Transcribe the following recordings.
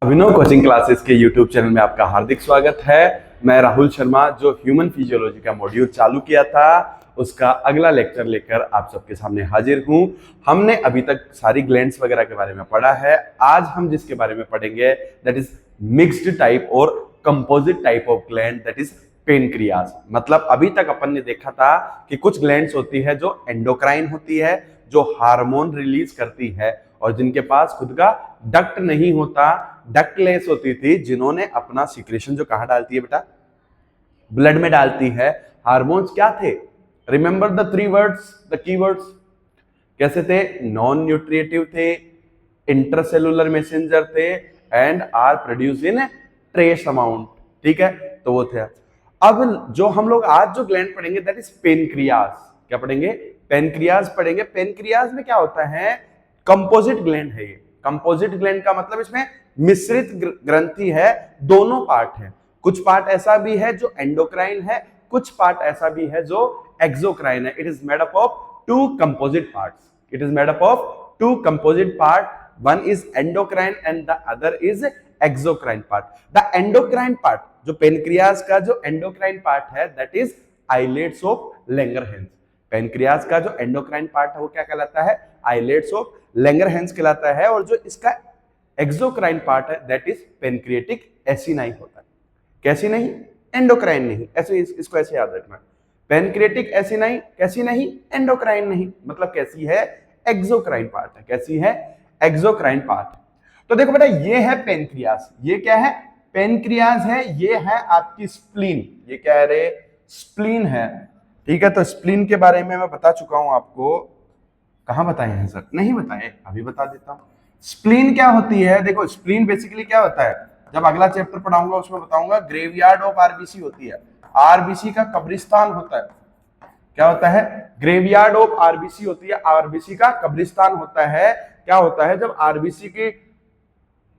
अभिनव coaching classes के YouTube channel में आपका हार्दिक स्वागत है। मैं राहुल शर्मा, जो ह्यूमन फिजियोलॉजी का मॉड्यूल चालू किया था उसका अगला लेक्चर लेकर आप सबके सामने हाजिर हूं। हमने अभी तक सारी ग्लैंड्स वगैरह के बारे में पढ़ा है। आज हम जिसके बारे में पढ़ेंगे दैट इज मिक्स्ड टाइप और composite type of gland, that is pancreas. मतलब अभी तक अपन ने देखा था कि कुछ ग्लैंड्स होती है जो एंडोक्राइन होती है, जो हार्मोन रिलीज करती है, और जिनके पास खुद का डक्ट नहीं होता, डक्टलेस होती थी, जिन्होंने अपना सीक्रेशन जो कहां डालती है बेटा, ब्लड में डालती है। हार्मोन्स क्या थे? Remember the three words, the keywords कैसे थे? नॉन न्यूट्रिएटिव थे, इंटरसेलुलर मैसेंजर थे, and are produce in trace amount. ठीक है, तो वो थे। अब जो हम लोग आज जो ग्लैंड पढ़ेंगे दैट इज पेनक्रियाज। क्या पढ़ेंगे? पेनक्रियाज पढ़ेंगे। पेनक्रियाज में क्या होता है? कंपोजिट ग्लैंड है ये। कंपोजिट ग्लैंड का मतलब इसमें मिश्रित ग्रंथि है, दोनों पार्ट है। कुछ पार्ट ऐसा भी है जो एंडोक्राइन है, कुछ पार्ट ऐसा भी है जो एक्सोक्राइन है। It is made up of two composite parts. It is made up of two composite part, one is endocrine and the other is exocrine part. The endocrine part, जो pancreas का जो endocrine part है that is islets of Langerhans. Pancreas का जो endocrine part है वो क्या कहलाता है? आइलेट्स ऑफ लैंगरहैंस कहलाता है। और जो इसका एक्सोक्राइन पार्ट है दैट इज पेनक्रिएटिक एसिनाई होता है। कैसी नहीं? एंडोक्राइन नहीं। ऐसे इसको ऐसे याद रखना, पेनक्रिएटिक एसिनाई कैसी नहीं? एंडोक्राइन नहीं। मतलब कैसी है? एक्सोक्राइन पार्ट है। कैसी है? Exocrine part. तो देखो बेटा, ये है पेनक्रियाज। ये क्या है? पेनक्रियाज है। ये है आपकी स्प्लीन। ये क्या है रे? स्प्लीन है। ठीक है, तो स्प्लीन के बारे में मैं बता चुका हूं आपको। कहां बताए हैं सर? नहीं बताए, अभी बता देता हूं। स्प्लीन क्या होती है? देखो, स्प्लीन बेसिकली क्या होता है, जब अगला चैप्टर पढ़ाऊंगा उसमें बताऊंगा। ग्रेवयार्ड ऑफ आरबीसी होती है। आरबीसी का कब्रिस्तान होता है। क्या होता है? ग्रेवयार्ड ऑफ आरबीसी होती है। आरबीसी का कब्रिस्तान होता है। क्या होता है? जब आरबीसी की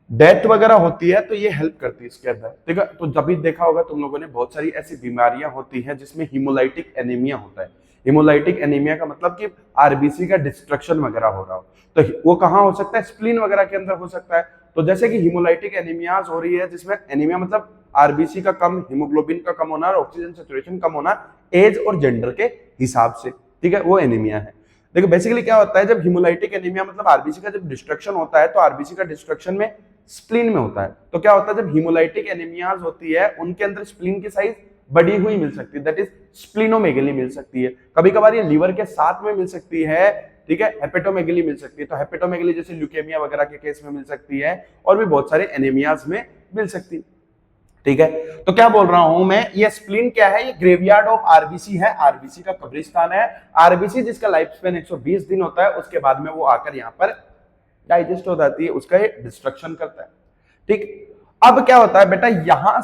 डेथ वगैरह होती है तो ये हेल्प करती है इसके अंदर। ठीक है, तो जब भी देखा होगा तुम लोगों ने, बहुत सारी ऐसी बीमारियां होती हैं जिसमें हीमोलाइटिक एनीमिया होता है। हीमोलाइटिक एनीमिया का मतलब कि आरबीसी का डिस्ट्रक्शन वगैरह हो रहा हो, तो वो कहां हो सकता है? स्प्लीन वगैरह के अंदर हो सकता है। तो जैसे कि हीमोलाइटिक एनीमियाज हो रही है, जिसमें एनीमिया मतलब आरबीसी का कम, हीमोग्लोबिन का कम होना और ऑक्सीजन सैचुरेशन कम होना एज और जेंडर के हिसाब से। ठीक है, वो एनीमिया है। देखो बेसिकली क्या होता है, जब हीमोलाइटिक एनीमिया मतलब आरबीसी का जब डिस्ट्रक्शन होता है, तो आरबीसी का डिस्ट्रक्शन में स्प्लीन में होता है। तो क्या होता है, जब हीमोलाइटिक एनीमियाज होती है उनके अंदर स्प्लीन की साइज बढ़ी हुई मिल सकती है, दैट इज स्प्लीनोमेगली मिल सकती है। कभी कभार ये लीवर के साथ में मिल सकती है। ठीक है, हेपेटोमेगली मिल सकती है। तो हेपेटोमेगली जैसे ल्यूकेमिया वगैरह के केस में मिल सकती है, और भी बहुत सारे एनीमियाज में मिल सकती है। ठीक है, तो क्या बोल रहा हूं मैं, ये स्प्लीन क्या है? ये ग्रेवयार्ड ऑफ आरबीसी है। आरबीसी का कब्रिस्तान है। आरबीसी जिसका लाइफ स्पेन 120 दिन होता है, उसके बाद में वो आकर यहाँ पर डाइजेस्ट हो जाती है, उसका ये डिस्ट्रक्शन करता है। ठीक, अब क्या होता है बेटा, यहां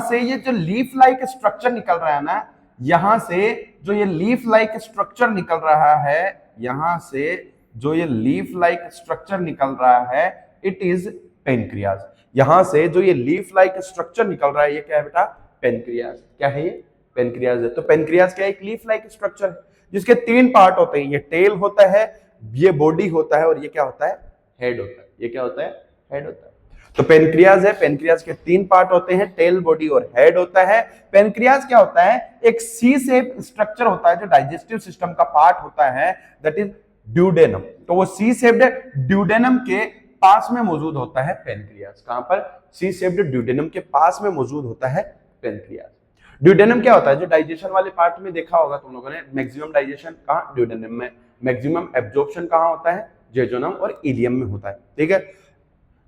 से ये जो लीफ लाइक स्ट्रक्चर निकल रहा है ना, यहां से जो ये लीफ लाइक स्ट्रक्चर निकल रहा है, यहां से जो ये लीफ लाइक स्ट्रक्चर निकल रहा है, इट इज पेनक्रियाज। यहां से जो ये लीफ लाइक स्ट्रक्चर निकल रहा है, ये क्या है बेटा? पेनक्रियाज। क्या है ये? पेनक्रियाज है। तो पेनक्रियाज क्या है? एक लीफ लाइक स्ट्रक्चर है जिसके तीन पार्ट होते हैं। ये टेल होता है, ये बॉडी होता है, और ये क्या होता है? हेड होता है। ये क्या होता है? हेड होता है। तो पेनक्रियाज है। पेनक्रियाज के तीन पार्ट होते हैं, टेल, बॉडी और हेड होता है। पेनक्रियाज क्या होता है? एक सी शेप स्ट्रक्चर होता है जो डाइजेस्टिव सिस्टम का पार्ट होता है, दैट इज ड्यूडेनम। तो वो सी शेप्ड ड्यूडेनम के पास में मौजूद होता है पेनक्रियाज। कहां पर? सी शेप्ड ड्यूडेनम के पास में मौजूद होता है पेनक्रियाज। ड्यूडेनम क्या होता है? जो डाइजेशन वाले पार्ट में देखा होगा तुम लोगों ने, मैक्सिमम डाइजेशन कहां? ड्यूडेनम में। मैक्सिमम एब्जॉर्प्शन कहां होता है? जेजुनम और इलियम में होता है। ठीक है,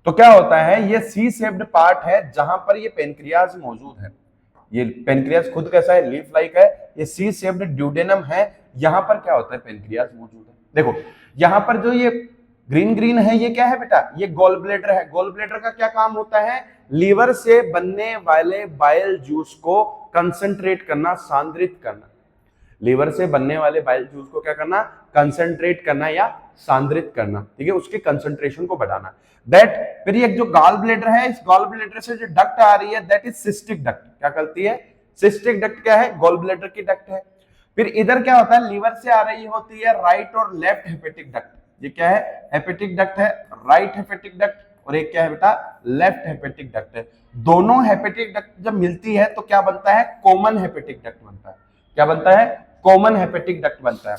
तो क्या होता है, ये सी शेप्ड पार्ट है जहां पर ये पेनक्रियाज मौजूद है। ये पेनक्रियाज खुद कैसा है? लीफ लाइक है। ये सी शेप्ड ड्यूडेनम है, यहां पर क्या होता है? पेनक्रियाज मौजूद है। देखो यहां पर जो ये ग्रीन ग्रीन है, ये क्या है बेटा? ये गॉल ब्लैडर है। गॉल ब्लैडर का क्या काम होता है? लीवर से बनने वाले बाइल जूस को कंसंट्रेट करना, सांद्रित करना। लीवर से बनने वाले बाइल जूस को क्या करना? कंसंट्रेट करना या सांद्रित करना। ठीक है, उसके कंसंट्रेशन को बढ़ाना। दैट फिर ये जो गॉल ब्लैडर है, इस गॉल ब्लैडर से जो डक्ट आ रही है दैट इज सिस्टिक डक्ट। क्या करती है? सिस्टिक डक्ट क्या है? गॉल ब्लैडर की डक्ट है। फिर इधर क्या होता है? लीवर से आ रही होती है राइट और लेफ्ट हेपेटिक डक्ट। ये क्या है? हेपेटिक डक्ट है, राइट हेपेटिक डक्ट और एक क्या है बेटा, लेफ्ट हेपेटिक डक्ट है। दोनों हेपेटिक डक्ट जब मिलती है तो क्या बनता है, कॉमन हेपेटिक डक्ट बनता है। क्या बनता है, कॉमन हेपेटिक डक्ट बनता है।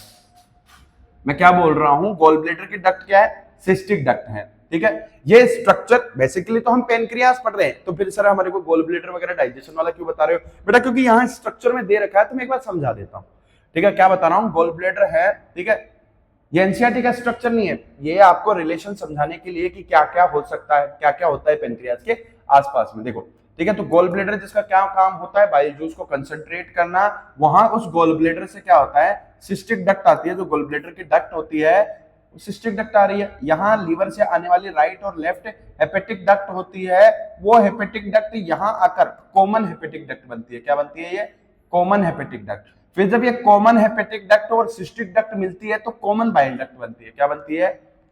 मैं क्या बोल रहा हूं, गॉल ब्लैडर की डक्ट क्या है, सिस्टिक डक्ट है। ठीक है, ये स्ट्रक्चर बेसिकली तो हम पेनक्रियास पढ़ रहे हैं, तो फिर सर हमारे को गॉल ब्लैडर वगैरह डाइजेशन वाला क्यों बता रहे हो बेटा, क्योंकि यहाँ स्ट्रक्चर में दे रखा है, तो मैं एक बार समझा देता हूँ। ठीक है, क्या बता रहा हूँ, गॉल ब्लैडर है, ठीक है, ये एनसीईआरटी का स्ट्रक्चर नहीं है, ये आपको रिलेशन समझाने के लिए कि क्या क्या हो सकता है, क्या क्या होता है पेनक्रियास के आसपास में। देखो, ठीक है, तो गॉल ब्लैडर जिसका क्या काम होता है, बाइल जूस को कंसंट्रेट करना, वहां उस गॉल ब्लैडर से क्या होता है, सिस्टिक डक्ट आती है, जो गॉल ब्लैडर की डक्ट होती है सिस्टिक डक्ट आ रही है। यहाँ लीवर से आने वाली राइट और लेफ्ट हेपेटिक डक्ट होती है, वो हेपेटिक डक्ट यहाँ आकर कॉमन हेपेटिक डक्ट बनती है। क्या बनती है, ये कॉमन हेपेटिक डक्ट। फिर जब ये कॉमन हेपेटिक डक्ट और सिस्टिक डक्ट मिलती है तो कॉमन बाइल डक्ट बनती है। क्या बनती है,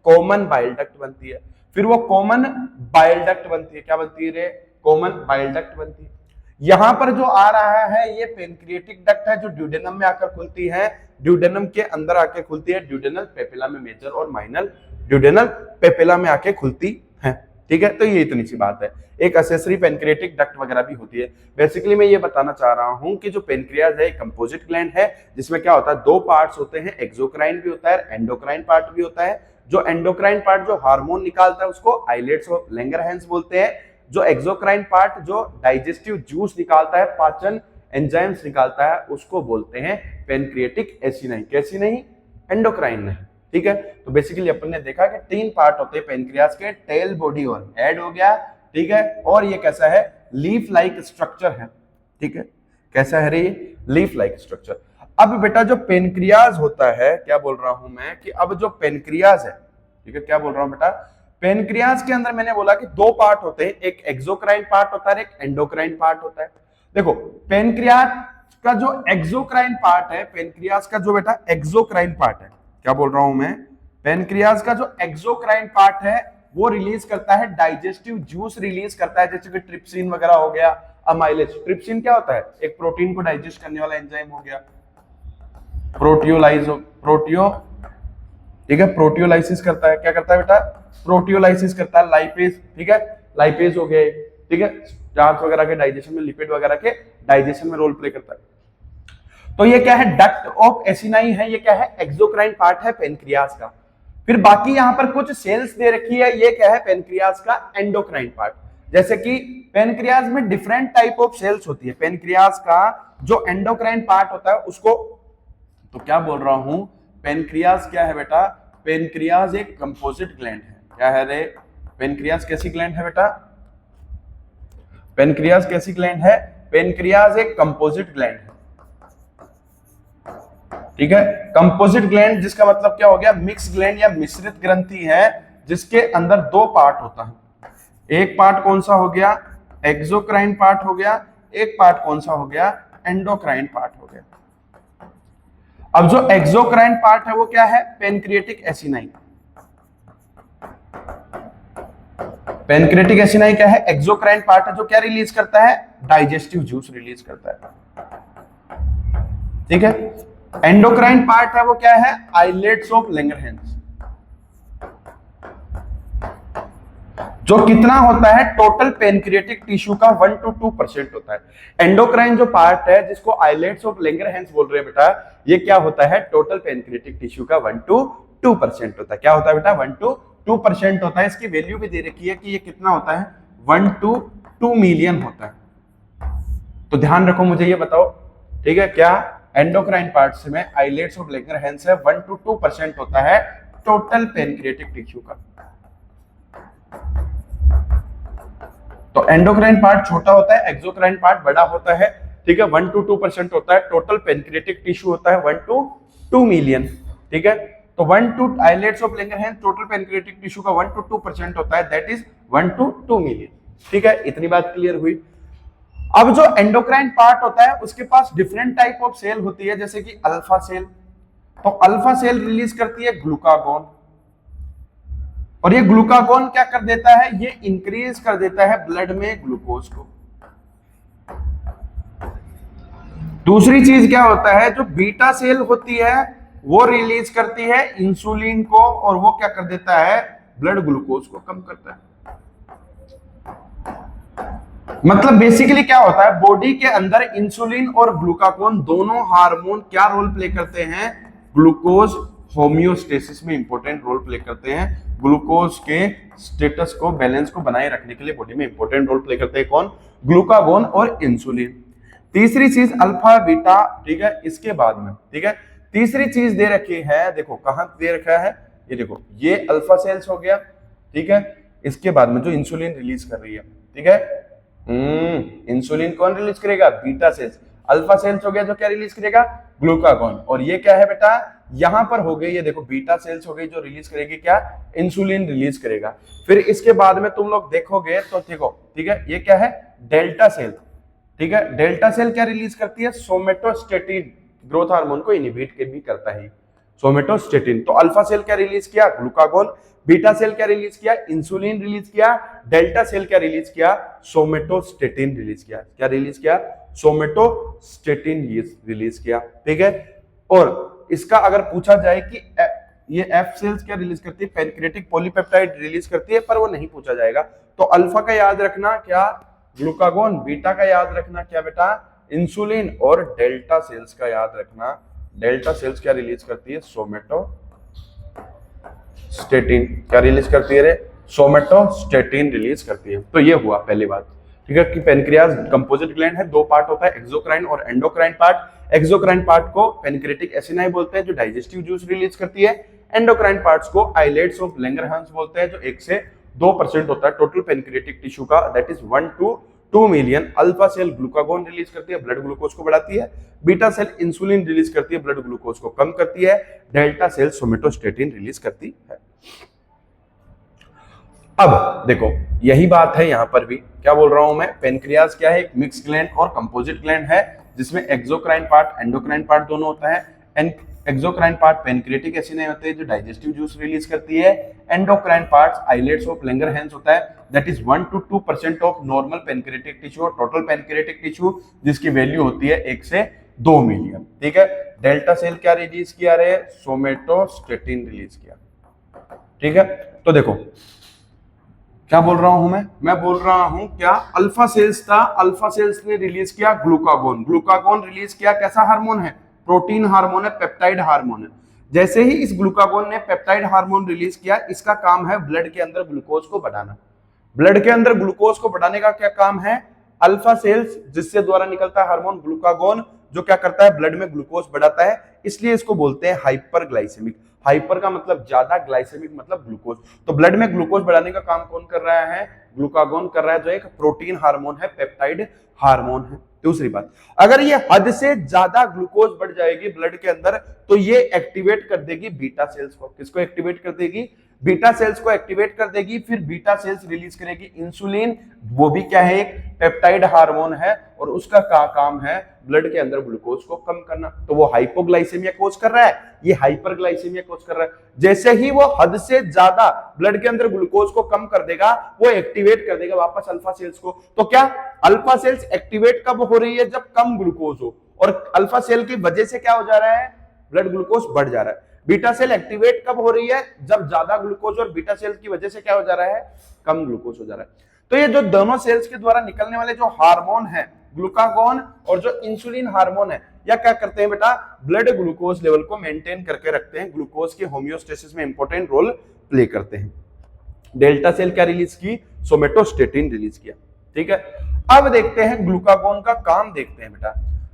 कॉमन बाइल डक्ट बनती है। फिर वो कॉमन बाइल डक्ट बनती है, क्या बनती है रे, कॉमन बाइल डक्ट बनती है। यहां पर जो आ रहा है ये पेनक्रिएटिक डक्ट है, जो ड्यूडेनम में आकर खुलती है, ड्यूडेनम के अंदर आके खुलती है, ड्यूडेनल पेपिला में मेजर और माइनर ड्यूडेनल पेपिला में आके खुलती है। ठीक है, तो ये इतनी सी बात है। एक एसेसरी पेनक्रिएटिक डक्ट वगैरह भी होती है। बेसिकली मैं ये बताना चाह रहा हूं कि जो पेनक्रियाज है कंपोजिट ग्लैंड है, जिसमें क्या होता है, दो पार्ट्स होते हैं, एक्सोक्राइन भी होता है, एंडोक्राइन पार्ट भी होता है। जो एंडोक्राइन पार्ट जो हार्मोन निकालता है उसको आइलेट्स और लैंगरहैंस बोलते हैं। जो एक्सोक्राइन पार्ट जो डाइजेस्टिव जूस निकालता है, पाचन एंजाइम्स निकालता है, उसको बोलते हैं पेनक्रिएटिक एसिनाई। कैसी नहीं, एंडोक्राइन नहीं। ठीक है, तो बेसिकली अपन ने देखा कि तीन पार्ट होते हैं पेनक्रियास के, टेल, बॉडी और हेड हो गया। ठीक है, और ये कैसा है, लीफ लाइक स्ट्रक्चर है। ठीक है, कैसा है रे, लीफ लाइक स्ट्रक्चर। अब बेटा जो पेनक्रियाज होता है, क्या बोल रहा हूं मैं कि अब जो पेनक्रियाज है, ठीक है, क्या बोल रहा हूं बेटा, पेनक्रियाज के अंदर मैंने बोला कि दो पार्ट होते हैं, एक एक्सोक्राइन पार्ट होता है, एक एंडोक्राइन पार्ट होता है। देखो, पेनक्रियाज का जो एक्सोक्राइन पार्ट है, पेनक्रियाज का जो बेटा एक्सोक्राइन पार्ट है, क्या बोल रहा हूं मैं, पेनक्रियाज का जो एक्सोक्राइन पार्ट है वो रिलीज करता है डाइजेस्टिव जूस, रिलीज करता है, जैसे कि ट्रिप्सिन वगैरह हो गया, अमाइलेज। ट्रिप्सिन क्या होता है, एक प्रोटीन को डाइजेस्ट करने वाला एंजाइम हो गया। ठीक है, प्रोटियोलाइसिस करता है, क्या करता है बेटा, प्रोटियोलाइसिस करता है। लाइपेज, ठीक है, लाइपेज हो गए, ठीक है, स्टार्च वगैरह के डाइजेशन में, लिपिड वगैरह के डाइजेशन में रोल प्ले करता है। तो ये क्या है, डक्ट ऑफ एसिनाई है, ये क्या है, एक्सोक्राइन पार्ट है पेनक्रियाज का। फिर बाकी यहां पर कुछ सेल्स दे रखी है, ये क्या है, पेनक्रियाज का एंडोक्राइन पार्ट। जैसे कि पेनक्रियाज में डिफरेंट टाइप ऑफ सेल्स होती है, पेनक्रियाज का जो एंडोक्राइन पार्ट होता है उसको, तो क्या बोल रहा हूं, पेनक्रियाज क्या है बेटा, पेनक्रियाज एक कंपोजिट ग्लैंड है। क्या है रे, पेनक्रियाज कैसी ग्लैंड है बेटा, पेनक्रियाज कैसी ग्लैंड है, पेनक्रियाज एक कंपोजिट ग्लैंड है। ठीक है, कंपोजिट ग्लैंड जिसका मतलब क्या हो गया, मिक्स ग्लैंड या मिश्रित ग्रंथि है, जिसके अंदर दो पार्ट होता है। एक पार्ट कौन सा हो गया, एक्सोक्राइन पार्ट हो गया, एक पार्ट कौन सा हो गया, एंडोक्राइन पार्ट हो गया। अब जो एक्सोक्राइन पार्ट है वो क्या है, पेनक्रिएटिक एसिनाई। पेनक्रिएटिक एसिनाई क्या है, एक्सोक्राइन पार्ट है, जो क्या रिलीज करता है, डाइजेस्टिव जूस रिलीज करता है। ठीक है, एंडोक्राइन पार्ट है वो क्या है, आइलेट्स ऑफ लैंगरहैंस। जो कितना होता है, टोटल पेनक्रिएटिक टिश्यू का 1 to 2% होता है। एंडोक्राइन जो पार्ट है जिसको आइलेट्स ऑफ लैंगरहैंस बोल रहे हैं बेटा, ये क्या होता है, टोटल पेनक्रिएटिक टिश्यू का 1 to 2% होता है। क्या होता है बेटा, 1 to 2% होता है। इसकी वैल्यू भी दे रखी है कि ये कितना होता है, 1 to 2 मिलियन होता है। तो ध्यान रखो, मुझे ये बताओ, ठीक है, क्या एंडोक्राइन पार्ट में आइलेट्स ऑफ लैंगरहैंस है, 1 to 2% होता है टोटल पेनक्रिएटिक टिश्यू का। तो एंडोक्राइन पार्ट छोटा होता है, एक्सोक्राइन पार्ट बड़ा होता है। ठीक है, 1 to 2% होता है, टोटल पेनक्रिएटिक टिश्यू होता है 1 to 2 मिलियन। ठीक है, तो 1 to islets of Langerhans total pancreatic tissue का 1 to 2% होता है, दैट इज 1 to 2 मिलियन। ठीक है, इतनी बात क्लियर हुई। अब जो एंडोक्राइन पार्ट होता है उसके पास डिफरेंट टाइप ऑफ सेल होती है, जैसे कि अल्फा सेल। तो अल्फा सेल रिलीज करती है ग्लूकागोन, और ये ग्लूकागोन क्या कर देता है, ये इंक्रीज कर देता है ब्लड में ग्लूकोज को। दूसरी चीज क्या होता है, जो बीटा सेल होती है वो रिलीज करती है इंसुलिन को, और वो क्या कर देता है, ब्लड ग्लूकोज को कम करता है। मतलब बेसिकली क्या होता है, बॉडी के अंदर इंसुलिन और ग्लूकागोन दोनों हार्मोन क्या रोल प्ले करते हैं, ग्लूकोज होम्योस्टेसिस में इंपॉर्टेंट रोल प्ले करते हैं। ग्लूकोज के स्टेटस को, बैलेंस को बनाए रखने के लिए बॉडी में इंपॉर्टेंट रोल प्ले करते हैं कौन, ग्लूकागोन और इंसुलिन। तीसरी चीज अल्फा बीटा, ठीक है, इसके बाद में, ठीक है, तीसरी चीज दे रखी है, देखो कहां दे रखा है, ये देखो, ये अल्फा सेल्स हो गया, ठीक है, इसके बाद में जो इंसुलिन रिलीज कर रही है, ठीक है, इंसुलिन कौन रिलीज करेगा, बीटा सेल्स। अल्फा सेल्स हो गया जो क्या रिलीज करेगा, ग्लूकागोन। और ये क्या है बेटा, यहां पर हो गई, ये देखो बीटा सेल्स हो गई जो रिलीज करेगी क्या, इंसुलिन रिलीज करेगा। फिर इसके बाद में तुम लोग देखोगे तो देखो, ठीक है, ये क्या है, डेल्टा सेल, ठीक है, डेल्टा सेल क्या रिलीज करती है, सोमेटोस्टेटिन, ग्रोथ हार्मोन को इनहिबिट भी करता है सोमेटोस्टेटिन। तो अल्फा सेल क्या रिलीज किया, ग्लूकागोन, बीटा सेल क्या रिलीज किया, इंसुलिन रिलीज किया, डेल्टा सेल क्या रिलीज किया, सोमेटोस्टेटिन रिलीज किया। क्या रिलीज किया, सोमेटोस्टेटिन रिलीज किया, ठीक है। और इसका अगर पूछा जाए कि ये एफ सेल्स क्या रिलीज करती है, पैनक्रियाटिक पॉलीपेप्टाइड रिलीज करती है, पर वो नहीं पूछा जाएगा। तो अल्फा का याद रखना क्या, ग्लूकागोन, बीटा का याद रखना क्या बेटा, इंसुलिन, और डेल्टा सेल्स का याद रखना, डेल्टा सेल्स क्या रिलीज करती है, सोमेटोस्टेटिन। क्या रिलीज करती है रे, सोमेटोस्टेटिन रिलीज करती है। तो ये हुआ पहली बात, ठीक है, कि पेनक्रियाज कंपोजिट ग्लैंड है, दो पार्ट होता है, एक्सोक्राइन और एंडोक्राइन पार्ट। एक्सोक्राइन पार्ट को पेनक्रियाटिक एसिनाई बोलते हैं जो डाइजेस्टिव जूस रिलीज करती है। एंडोक्राइन पार्ट्स को आइलेट्स ऑफ लैंगरहांस बोलते हैं जो 1 से 2% होता है टोटल पेनक्रियाटिक टिश्यू का, that is 1 to 2 million. Alpha cell glucagon release करती है, ब्लड ग्लूकोज को बढ़ाती है। बीटा सेल इंसुलिन रिलीज करती है, ब्लड ग्लूकोज को कम करती है। डेल्टा सेल सोमेटोस्टेटिन रिलीज करती है। अब देखो यही बात है यहां पर भी, क्या बोल रहा हूं मैं, पेनक्रियाज क्या है, एक मिक्स ग्लैंड और कंपोजिट ग्लैंड है, जिसमें एक्सोक्राइन पार्ट, एंडोक्राइन पार्ट दोनों होता है। एक्सोक्राइन पार्ट पेनक्रियाटिक एसिनाई होते हैं जो डाइजेस्टिव जूस रिलीज करती है। Endocrine parts islets of Langerhans होता है, that is 1 to 2% of normal pancreatic tissue और टोटल पेनक्रियाटिक टिश्यू, जिसकी वैल्यू होती है 1 से 2 मिलियन, ठीक है। डेल्टा सेल क्या रिलीज किया रे, सोमेटोस्टेटिन रिलीज किया, ठीक है। तो देखो क्या बोल रहा हूं मैं बोल रहा हूं क्या, अल्फा सेल्स था, अल्फा सेल्स ने रिलीज किया ग्लूकागोन, ग्लूकागोन रिलीज किया कैसा हार्मोन है, प्रोटीन हार्मोन है, पेप्टाइड हार्मोन है। जैसे ही इस ग्लूकागोन ने पेप्टाइड हार्मोन रिलीज किया, इसका काम है ब्लड के अंदर ग्लूकोज को बढ़ाना। ब्लड के अंदर ग्लूकोज को बढ़ाने का क्या काम है, अल्फा सेल्स जिससे द्वारा निकलता है हार्मोन ग्लूकागोन, जो क्या करता है, ब्लड में ग्लूकोज बढ़ाता है, इसलिए इसको बोलते हैं हाइपरग्लाइसेमिक। हाइपर का मतलब ज्यादा, ग्लाइसेमिक मतलब ग्लूकोज। तो ब्लड में ग्लूकोज बढ़ाने का काम कौन कर रहा है, ग्लूकागोन कर रहा है, जो एक प्रोटीन हार्मोन है, पेप्टाइड हार्मोन है। दूसरी बात, अगर ये हद से ज्यादा ग्लूकोज बढ़ जाएगी ब्लड के अंदर, तो ये एक्टिवेट कर देगी बीटा सेल्स को। किसको एक्टिवेट कर देगी, बीटा सेल्स को एक्टिवेट कर देगी। फिर बीटा सेल्स रिलीज करेगी इंसुलिन, वो भी क्या है, एक पेप्टाइड हार्मोन है, और उसका काम है ब्लड के अंदर ग्लूकोज को कम करना। तो वो हाइपोग्लाइसेमिया कोज कर रहा है, ये हाइपरग्लाइसेमिया कोज कर रहा है। जैसे ही वो हद से ज्यादा ब्लड के अंदर ग्लूकोज को कम कर देगा, वो एक्टिवेट कर देगा वापस अल्फा सेल्स को। तो क्या अल्फा सेल्स एक्टिवेट कब हो रही है, जब कम ग्लूकोज हो, और अल्फा सेल की वजह से क्या हो जा रहा है, ब्लड ग्लूकोज बढ़ जा रहा है। बीटा सेल एक्टिवेट कब हो रही है, जब ज्यादा ग्लूकोज, और बीटा सेल की वजह से क्या हो जा रहा है, कम ग्लूकोज हो जा रहा है। तो ये जो दोनों सेल्स के द्वारा निकलने वाले जो हार्मोन है, ग्लूकागोन और जो इंसुलिन हार्मोन है, या क्या करते हैं बेटा, ब्लड ग्लूकोज लेवल को मेंटेन करके रखते हैं, ग्लूकोज की होम्योस्टेसिस में इंपॉर्टेंट रोल प्ले करते हैं। डेल्टा सेल क्या रिलीज की, सोमेटोस्टेटिन रिलीज किया, ठीक है। अब देखते हैं ग्लूकागोन का काम, देखते हैं बेटा।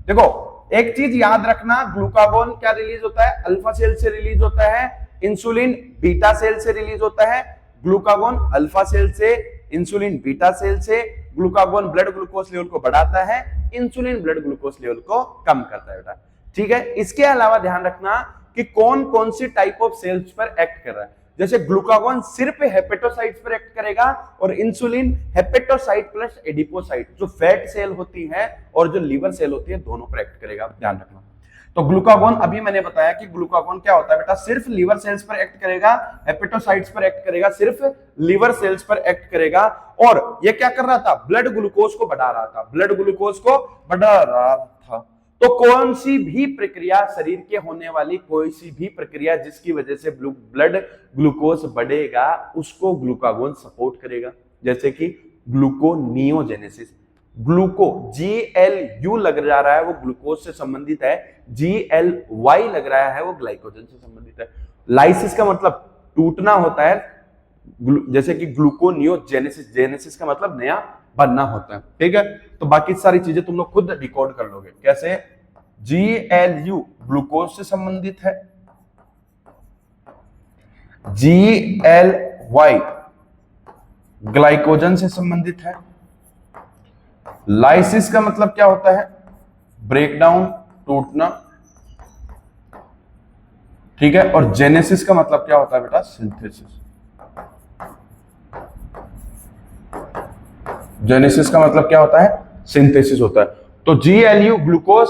देखो एक चीज याद रखना, ग्लूकागोन क्या रिलीज होता है, अल्फा सेल से रिलीज होता है, इंसुलिन बीटा सेल से रिलीज होता है। ग्लूकागोन अल्फा सेल से, इंसुलिन बीटा सेल से। ग्लूकागोन ब्लड ग्लूकोज लेवल को बढ़ाता है, इंसुलिन ब्लड ग्लूकोज लेवल को कम करता है बेटा, ठीक है। इसके अलावा ध्यान रखना कि कौन कौन सी टाइप ऑफ सेल्स पर एक्ट कर रहा है। जैसे ग्लूकागोन सिर्फ हेपेटोसाइट्स पर एक्ट करेगा, और इंसुलिन हेपेटोसाइट प्लस एडिपोसाइट, जो फैट सेल होती है और जो लीवर सेल होती है, दोनों पर एक्ट करेगा, ध्यान रखना। तो ग्लूकागोन, अभी मैंने बताया कि ग्लूकागोन क्या होता है बेटा, सिर्फ लीवर सेल्स पर एक्ट करेगा, हेपेटोसाइट्स पर एक्ट करेगा, सिर्फ लीवर सेल्स पर एक्ट करेगा। और ये क्या कर रहा था, ब्लड ग्लूकोज को बढ़ा रहा था, ब्लड ग्लूकोज को बढ़ा रहा था। तो कौन सी भी प्रक्रिया, शरीर के होने वाली कोई सी भी प्रक्रिया जिसकी वजह से ब्लड ग्लूकोज बढ़ेगा, उसको ग्लूकागोन सपोर्ट करेगा। जैसे कि ग्लूकोनियोजेनेसिस, ग्लूको GLU लग जा रहा है वो ग्लूकोज से संबंधित है, GLY लग रहा है वो ग्लाइकोजन से संबंधित है। लाइसिस का मतलब टूटना होता है, जैसे कि ग्लूकोनियोजेनेसिस, जेनेसिस का मतलब नया बनना होता है, ठीक है। तो बाकी सारी चीजें तुम लोग खुद डिकोड कर लोगे कैसे। GLU ग्लूकोज से संबंधित है, GLY ग्लाइकोजन से संबंधित है। लाइसिस का मतलब क्या होता है, ब्रेकडाउन, टूटना, ठीक है। और जेनेसिस का मतलब क्या होता है बेटा, सिंथेसिस। जेनेसिस का मतलब क्या होता है, सिंथेसिस होता है। तो GLU ग्लूकोज,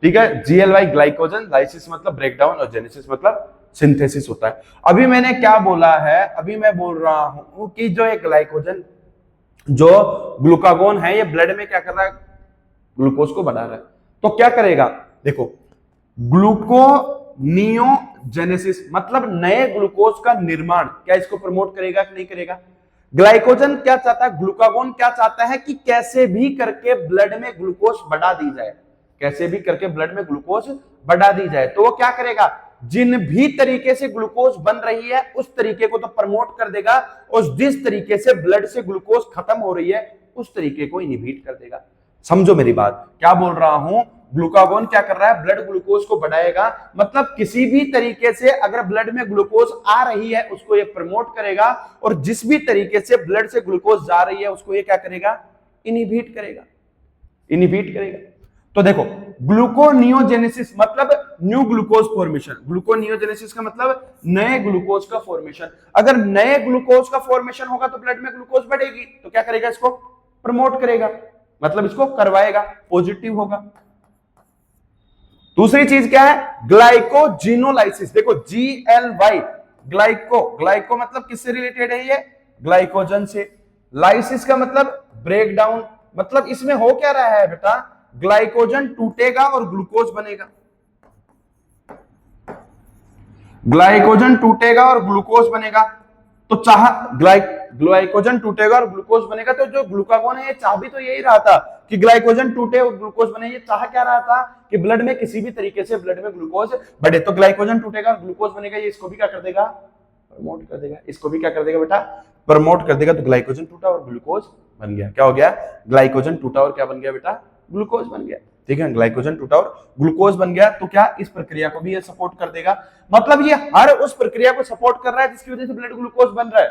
ठीक है, GLY ग्लाइकोजन, लाइसिस मतलब ब्रेकडाउन और जेनेसिस मतलब सिंथेसिस होता है। अभी मैंने क्या बोला है, अभी मैं बोल रहा हूं कि जो एक ग्लाइकोजन, जो ग्लूकागोन है, ये ब्लड में क्या कर रहा है, ग्लूकोज को बढ़ा रहा है। तो क्या करेगा, देखो, ग्लूकोनियोजेनेसिस मतलब नए ग्लूकोज का निर्माण, क्या इसको प्रमोट करेगा कि नहीं करेगा। ग्लाइकोजन क्या चाहता है, ग्लूकागोन क्या चाहता है कि कैसे भी करके ब्लड में ग्लूकोज बढ़ा दी जाए, कैसे भी करके ब्लड में ग्लूकोज बढ़ा दी जाए। तो वो क्या करेगा, जिन भी तरीके से ग्लूकोज बन रही है उस तरीके को तो प्रमोट कर देगा, और जिस तरीके से ब्लड से ग्लूकोज खत्म हो रही है उस तरीके को इनहिबिट कर देगा। समझो मेरी बात, क्या बोल रहा हूं, ग्लूकागोन क्या कर रहा है, ब्लड ग्लूकोज को बढ़ाएगा, मतलब किसी भी तरीके से अगर ब्लड में ग्लूकोज आ रही है उसको ये प्रमोट करेगा, और जिस भी तरीके से ब्लड से ग्लूकोज जा रही है उसको ये क्या करेगा, इनहिबिट करेगा, इनहिबिट करेगा। तो देखो, ग्लूकोनियोजेनेसिस मतलब न्यू ग्लूकोज फॉर्मेशन, ग्लूकोनियोजेनेसिस का मतलब नए ग्लूकोज का फॉर्मेशन। अगर नए ग्लूकोज का फॉर्मेशन होगा तो ब्लड में ग्लूकोज बढ़ेगी, तो क्या करेगा, इसको प्रमोट करेगा, मतलब इसको करवाएगा, पॉजिटिव होगा। दूसरी चीज क्या है, ग्लाइकोजिनोलाइसिस। देखो GLY ग्लाइको, ग्लाइको मतलब किससे रिलेटेड है, ये ग्लाइकोजन से। लाइसिस का मतलब ब्रेकडाउन, मतलब इसमें हो क्या रहा है बेटा, ग्लाइकोजन टूटेगा और ग्लूकोज बनेगा, ग्लाइकोजन टूटेगा और ग्लूकोज बनेगा। तो चाह ग्लाइकोजन टूटेगा और ग्लूकोज बनेगा, तो जो ग्लूकागोन है ये चाह भी तो यही रहा था कि ग्लाइकोजन टूटे और ग्लूकोज बने। ये चाह क्या रहा था कि ब्लड में किसी भी तरीके से ब्लड में ग्लूकोज बढ़े। तो ग्लाइकोजन टूटेगा और ग्लूकोज बनेगा, ये इसको भी क्या कर देगा, प्रमोट कर देगा, इसको भी क्या कर देगा बेटा, प्रमोट कर देगा। तो ग्लाइकोजन टूटा और ग्लूकोज बन गया, क्या हो गया, ग्लाइकोजन टूटा और क्या बन गया बेटा, ग्लूकोज बन गया, ठीक है। ग्लाइकोजन टूटा और ग्लूकोज बन गया, तो क्या इस प्रक्रिया को भी ये सपोर्ट कर देगा, मतलब ये हर उस प्रक्रिया को सपोर्ट कर रहा है जिसकी वजह से ब्लड ग्लूकोज बन रहा है,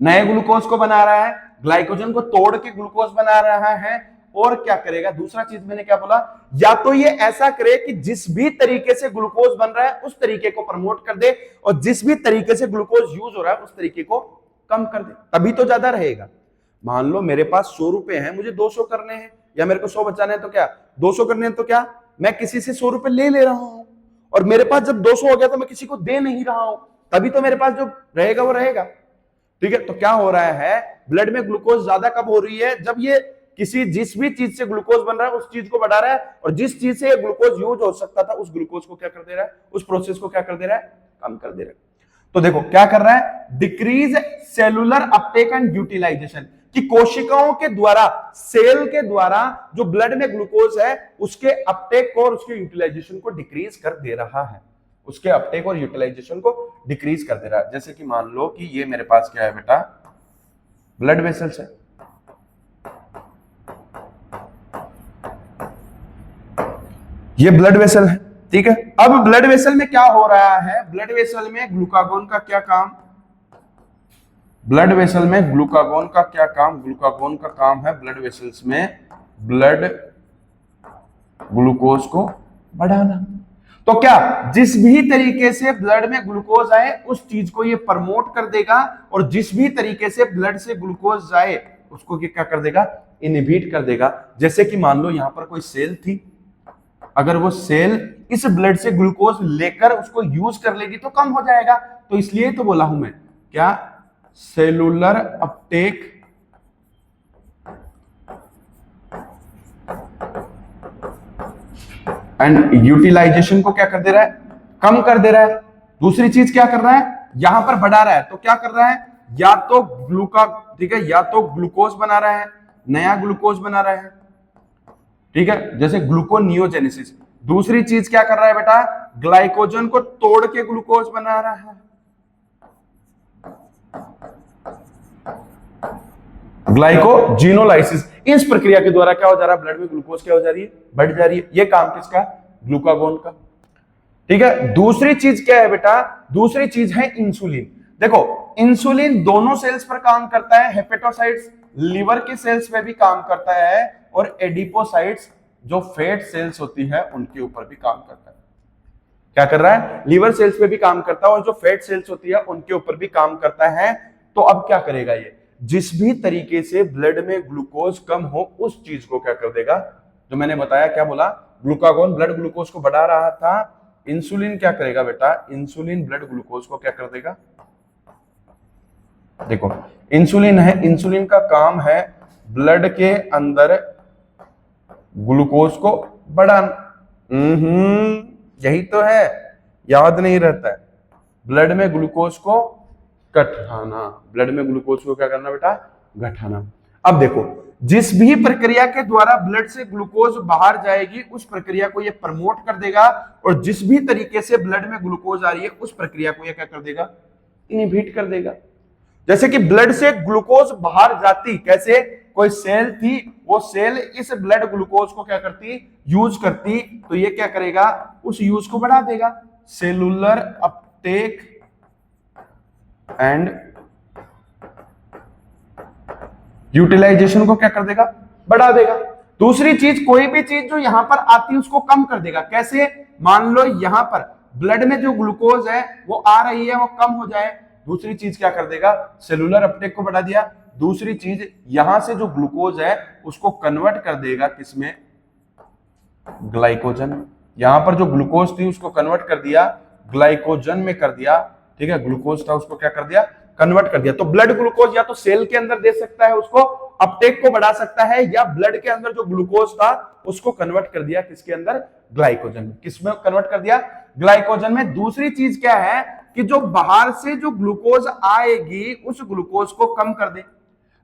नए ग्लूकोज को बना रहा है, ग्लाइकोजन को तोड़ के ग्लूकोज बना रहा है। और क्या करेगा, दूसरा चीज मैंने क्या बोला, या तो ये ऐसा करे कि जिस भी तरीके से ग्लूकोज बन रहा है उस तरीके को प्रमोट कर दे, और जिस भी तरीके से ग्लूकोज यूज हो रहा है उस तरीके को कम कर दे, तभी तो ज्यादा रहेगा। मान लो मेरे पास 100 रुपए हैं, मुझे 200 करने हैं, या मेरे को 100 बचाने हैं, तो क्या 200 करने हैं, तो क्या मैं किसी से 100 रुपए ले रहा हूं, और मेरे पास जब 200 हो गया तो मैं किसी को दे नहीं रहा हूं, तभी तो मेरे पास जो रहेगा वो रहेगा, ठीक है। तो क्या हो रहा है, ब्लड में ग्लूकोज ज्यादा कब हो रही है, जब ये किसी जिस भी चीज से ग्लूकोज बन रहा है उस चीज को बढ़ा रहा है, और जिस चीज से ग्लूकोज यूज हो सकता था उस ग्लूकोज को क्या कर दे रहा है, उस प्रोसेस को क्या कर दे रहा है, कम कर दे रहा है। तो देखो क्या कर रहा है, decrease cellular uptake and utilisation, कि कोशिकाओं के द्वारा, सेल के द्वारा जो ब्लड में ग्लूकोज है उसके अपटेक और उसके यूटिलाइजेशन को डिक्रीज कर दे रहा है, उसके अपटेक और यूटिलाइजेशन को डिक्रीज कर दे रहा है। जैसे कि मान लो कि ये मेरे पास क्या है बेटा, ब्लड वेसल्स है, ये ब्लड वेसल है, ठीक है। अब ब्लड वेसल में क्या हो रहा है, ब्लड वेसल में ग्लूकागोन का क्या काम, ब्लड वेसल में ग्लूकागोन का क्या काम, ग्लूकागोन का काम है ब्लड वेसल्स में ब्लड ग्लूकोज को बढ़ाना। तो क्या जिस भी तरीके से ब्लड में ग्लूकोज आए उस चीज को ये प्रमोट कर देगा, और जिस भी तरीके से ब्लड से ग्लूकोज जाए उसको क्या कर देगा, इनहिबिट कर देगा। जैसे कि मान लो यहां पर कोई सेल थी, अगर वो सेल इस ब्लड से ग्लूकोज लेकर उसको यूज कर लेगी तो कम हो जाएगा। तो इसलिए तो बोला हूं मैं, क्या सेलुलर अपटेक एंड यूटिलाइजेशन को क्या कर दे रहा है, कम कर दे रहा है। दूसरी चीज क्या कर रहा है, यहां पर बढ़ा रहा है, तो क्या कर रहा है, या तो ठीक है, या तो ग्लूकोज बना रहा है, नया ग्लूकोज बना रहा है, ठीक है, जैसे ग्लूकोनियोजेनेसिस। दूसरी चीज क्या कर रहा है बेटा, ग्लाइकोजन को तोड़ के ग्लूकोज बना रहा है, ग्लाइकोजिनोलाइसिस। इस प्रक्रिया के द्वारा क्या हो जा रहा है, ब्लड में ग्लूकोज क्या हो जा रही है, बढ़ जा रही है। ये काम किसका, ग्लूकागोन का, ठीक है। दूसरी चीज क्या है बेटा, दूसरी चीज है इंसुलिन। देखो इंसुलिन दोनों सेल्स पर काम करता है, हेपेटोसाइट्स लिवर के सेल्स पे भी काम करता है, और एडिपोसाइट्स जो फैट सेल्स होती है उनके ऊपर भी काम करता है। क्या कर रहा है, लीवर सेल्स पे भी काम करता है और जो फैट सेल्स होती है उनके ऊपर भी काम करता है। तो अब क्या करेगा ये, जिस भी तरीके से ब्लड में ग्लूकोज कम हो उस चीज को क्या कर देगा, जो मैंने बताया, क्या बोला, ग्लूकागोन ब्लड ग्लूकोज को बढ़ा रहा था, इंसुलिन क्या करेगा बेटा, इंसुलिन ब्लड ग्लूकोज को क्या कर देगा। देखो इंसुलिन है, इंसुलिन का काम है ब्लड के अंदर ग्लूकोज को बढ़ाना। यही तो है, याद नहीं रहता है, ब्लड में ग्लूकोज को घटाना, ब्लड में ग्लूकोज को क्या करना बेटा, घटाना। अब देखो जिस भी प्रक्रिया के द्वारा ब्लड से ग्लूकोज बाहर जाएगी उस प्रक्रिया को ये प्रमोट कर देगा, और जिस भी तरीके से ब्लड में ग्लूकोज आ रही है उस प्रक्रिया को ये क्या कर देगा, इनहिबिट कर देगा। जैसे कि ब्लड से ग्लूकोज बाहर जाती, कैसे, कोई सेल थी, वो सेल इस ब्लड ग्लूकोज को क्या करती, यूज करती, तो ये क्या करेगा, उस यूज को बढ़ा देगा। सेलुलर अपटेक एंड यूटिलाइजेशन को क्या कर देगा, बढ़ा देगा। दूसरी चीज, कोई भी चीज जो यहां पर आती है उसको कम कर देगा। कैसे, मान लो यहां पर ब्लड में जो ग्लूकोज है वो आ रही है, वो कम हो जाए, दूसरी चीज क्या कर देगा, सेलुलर अपटेक को बढ़ा दिया। दूसरी चीज, यहां से जो ग्लूकोज है उसको कन्वर्ट कर देगा किसमें, ग्लाइकोजन। यहां पर जो ग्लूकोज थी उसको कन्वर्ट कर दिया ग्लाइकोजन में कर दिया, ठीक है, ग्लूकोज था उसको क्या कर दिया, कन्वर्ट कर दिया। तो ब्लड ग्लूकोज या तो सेल के अंदर दे सकता है, उसको अपटेक को बढ़ा सकता है, या ब्लड के अंदर जो ग्लूकोज था उसको कन्वर्ट कर दिया किसके अंदर, ग्लाइकोजन में। किसमें कन्वर्ट कर दिया, ग्लाइकोजन में। दूसरी चीज क्या है कि जो बाहर से जो ग्लूकोज आएगी उस ग्लूकोज को कम कर दे,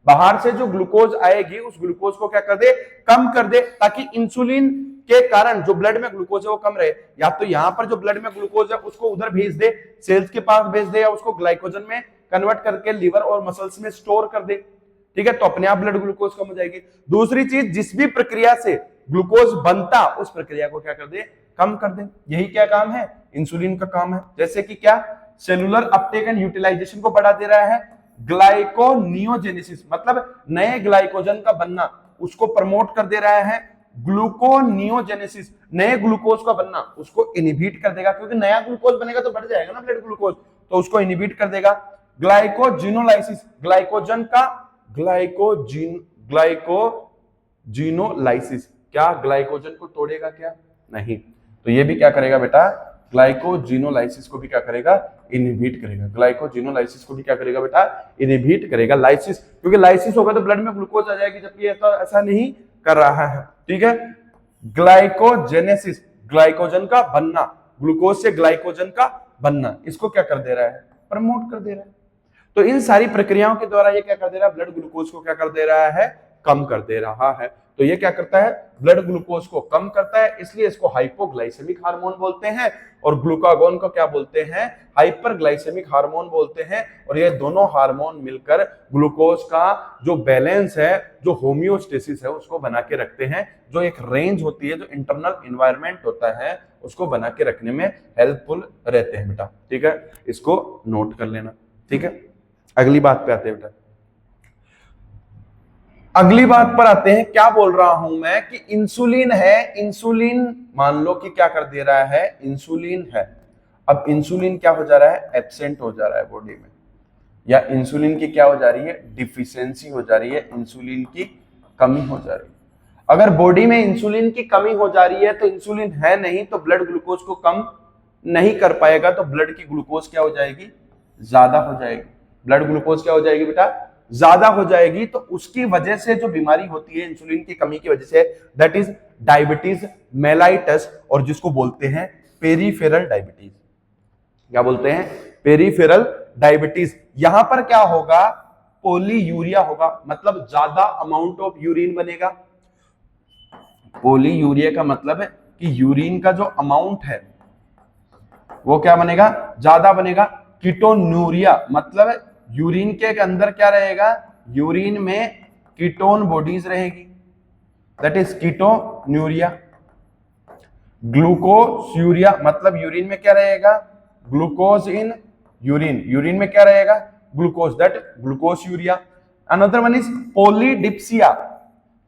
बाहर से जो ग्लूकोज आएगी उस ग्लूकोज को क्या कर दे, कम कर दे, ताकि इंसुलिन के कारण जो ब्लड में ग्लूकोज है वो कम रहे। या तो यहां पर जो ब्लड में ग्लूकोज है उसको उधर भेज दे, सेल्स के पास भेज दे, या उसको ग्लाइकोजन में कन्वर्ट करके लिवर और मसल्स में स्टोर कर दे, ठीक है, तो अपने आप ब्लड ग्लूकोज कम हो जाएगी। दूसरी चीज, जिस भी प्रक्रिया से ग्लूकोज बनता उस प्रक्रिया को क्या कर दे, कम कर दे। यही क्या काम है, इंसुलिन का काम है। जैसे कि क्या, सेलुलर अपटेक एंड यूटिलाइजेशन को बढ़ा दे रहा है, ग्लाइकोनियोजेनेसिस मतलब नए ग्लाइकोजन का बनना उसको प्रमोट कर दे रहा है, ग्लूकोनियोजेनेसिस नए ग्लूकोज का बनना उसको इनहिबिट कर देगा, क्योंकि नया ग्लूकोज बनेगा तो बढ़ जाएगा ना ब्लड ग्लूकोज, तो उसको इनहिबिट कर देगा। ग्लाइकोजिनोलाइसिस, ग्लाइकोजन का ग्लाइकोजिनोलाइसिस, क्या ग्लाइकोजन को तोड़ेगा क्या, नहीं, तो ये भी क्या करेगा बेटा, ग्लाइकोजिनोलाइसिस को भी क्या करेगा, इनहिबिट करेगा। ग्लाइकोजिनोलाइसिस को भी क्या करेगा बेटा, इनहिबिट करेगा। लाइसिस, क्योंकि लाइसिस होगा तो ब्लड में ग्लूकोज आ जाएगी, जबकि ऐसा नहीं कर रहा है, ठीक है। ग्लाइकोजेनेसिस, ग्लाइकोजन का बनना, ग्लूकोज से ग्लाइकोजन का बनना, इसको क्या कर दे रहा है, प्रमोट कर दे रहा है। तो इन सारी प्रक्रियाओं के द्वारा ये क्या कर दे रहा है, ब्लड ग्लूकोज को क्या कर दे रहा है, कम कर दे रहा है। तो ये क्या करता है, ब्लड ग्लूकोज को कम करता है, इसलिए इसको हाइपोग्लाइसेमिक हार्मोन बोलते हैं, और ग्लूकागोन को क्या बोलते हैं, हाइपरग्लाइसेमिक हार्मोन बोलते हैं। और ये दोनों हार्मोन मिलकर ग्लूकोज का जो बैलेंस है, जो होमियोस्टेसिस है, उसको बना के रखते हैं, जो एक रेंज होती है, जो इंटरनल एनवायरनमेंट होता है, उसको बना के रखने में हेल्पफुल रहते हैं बेटा, ठीक है, इसको नोट कर लेना, ठीक है। अगली बात पे आते हैं बेटा, अगली बात पर आते हैं। क्या बोल रहा हूं मैं कि इंसुलिन है, इंसुलिन मान लो कि क्या कर दे रहा है, इंसुलिन है, अब इंसुलिन क्या हो जा रहा है, एब्सेंट हो जा रहा है बॉडी में, या इंसुलिन की क्या हो जा रही है, डिफिशियंसी हो जा रही है, इंसुलिन की कमी हो जा रही है। अगर बॉडी में इंसुलिन की कमी हो जा रही है तो इंसुलिन है नहीं, तो ब्लड ग्लूकोज को कम नहीं कर पाएगा, तो ब्लड की ग्लूकोज क्या हो जाएगी, ज्यादा हो जाएगी। ब्लड ग्लूकोज क्या हो जाएगी बेटा, ज्यादा हो जाएगी। तो उसकी वजह से जो बीमारी होती है इंसुलिन की कमी की वजह से, दैट इज डायबिटीज मेलाइटस, और जिसको बोलते हैं पेरीफेरल डायबिटीज। क्या बोलते हैं, पेरीफेरल डायबिटीज। यहां पर क्या होगा, पोलीयूरिया होगा, मतलब ज्यादा अमाउंट ऑफ यूरिन बनेगा। पोलीयूरिया का मतलब है कि यूरिन का जो अमाउंट है वो क्या बनेगा, ज्यादा बनेगा। कीटोन्यूरिया मतलब यूरिन के अंदर क्या रहेगा, यूरिन में कीटोन बॉडीज रहेगी, दैट इज कीटोन्यूरिया। ग्लूकोसूरिया मतलब यूरिन में क्या रहेगा, ग्लूकोज इन यूरिन, यूरिन में क्या रहेगा, glucose, that glucosuria. Another one is polydipsia.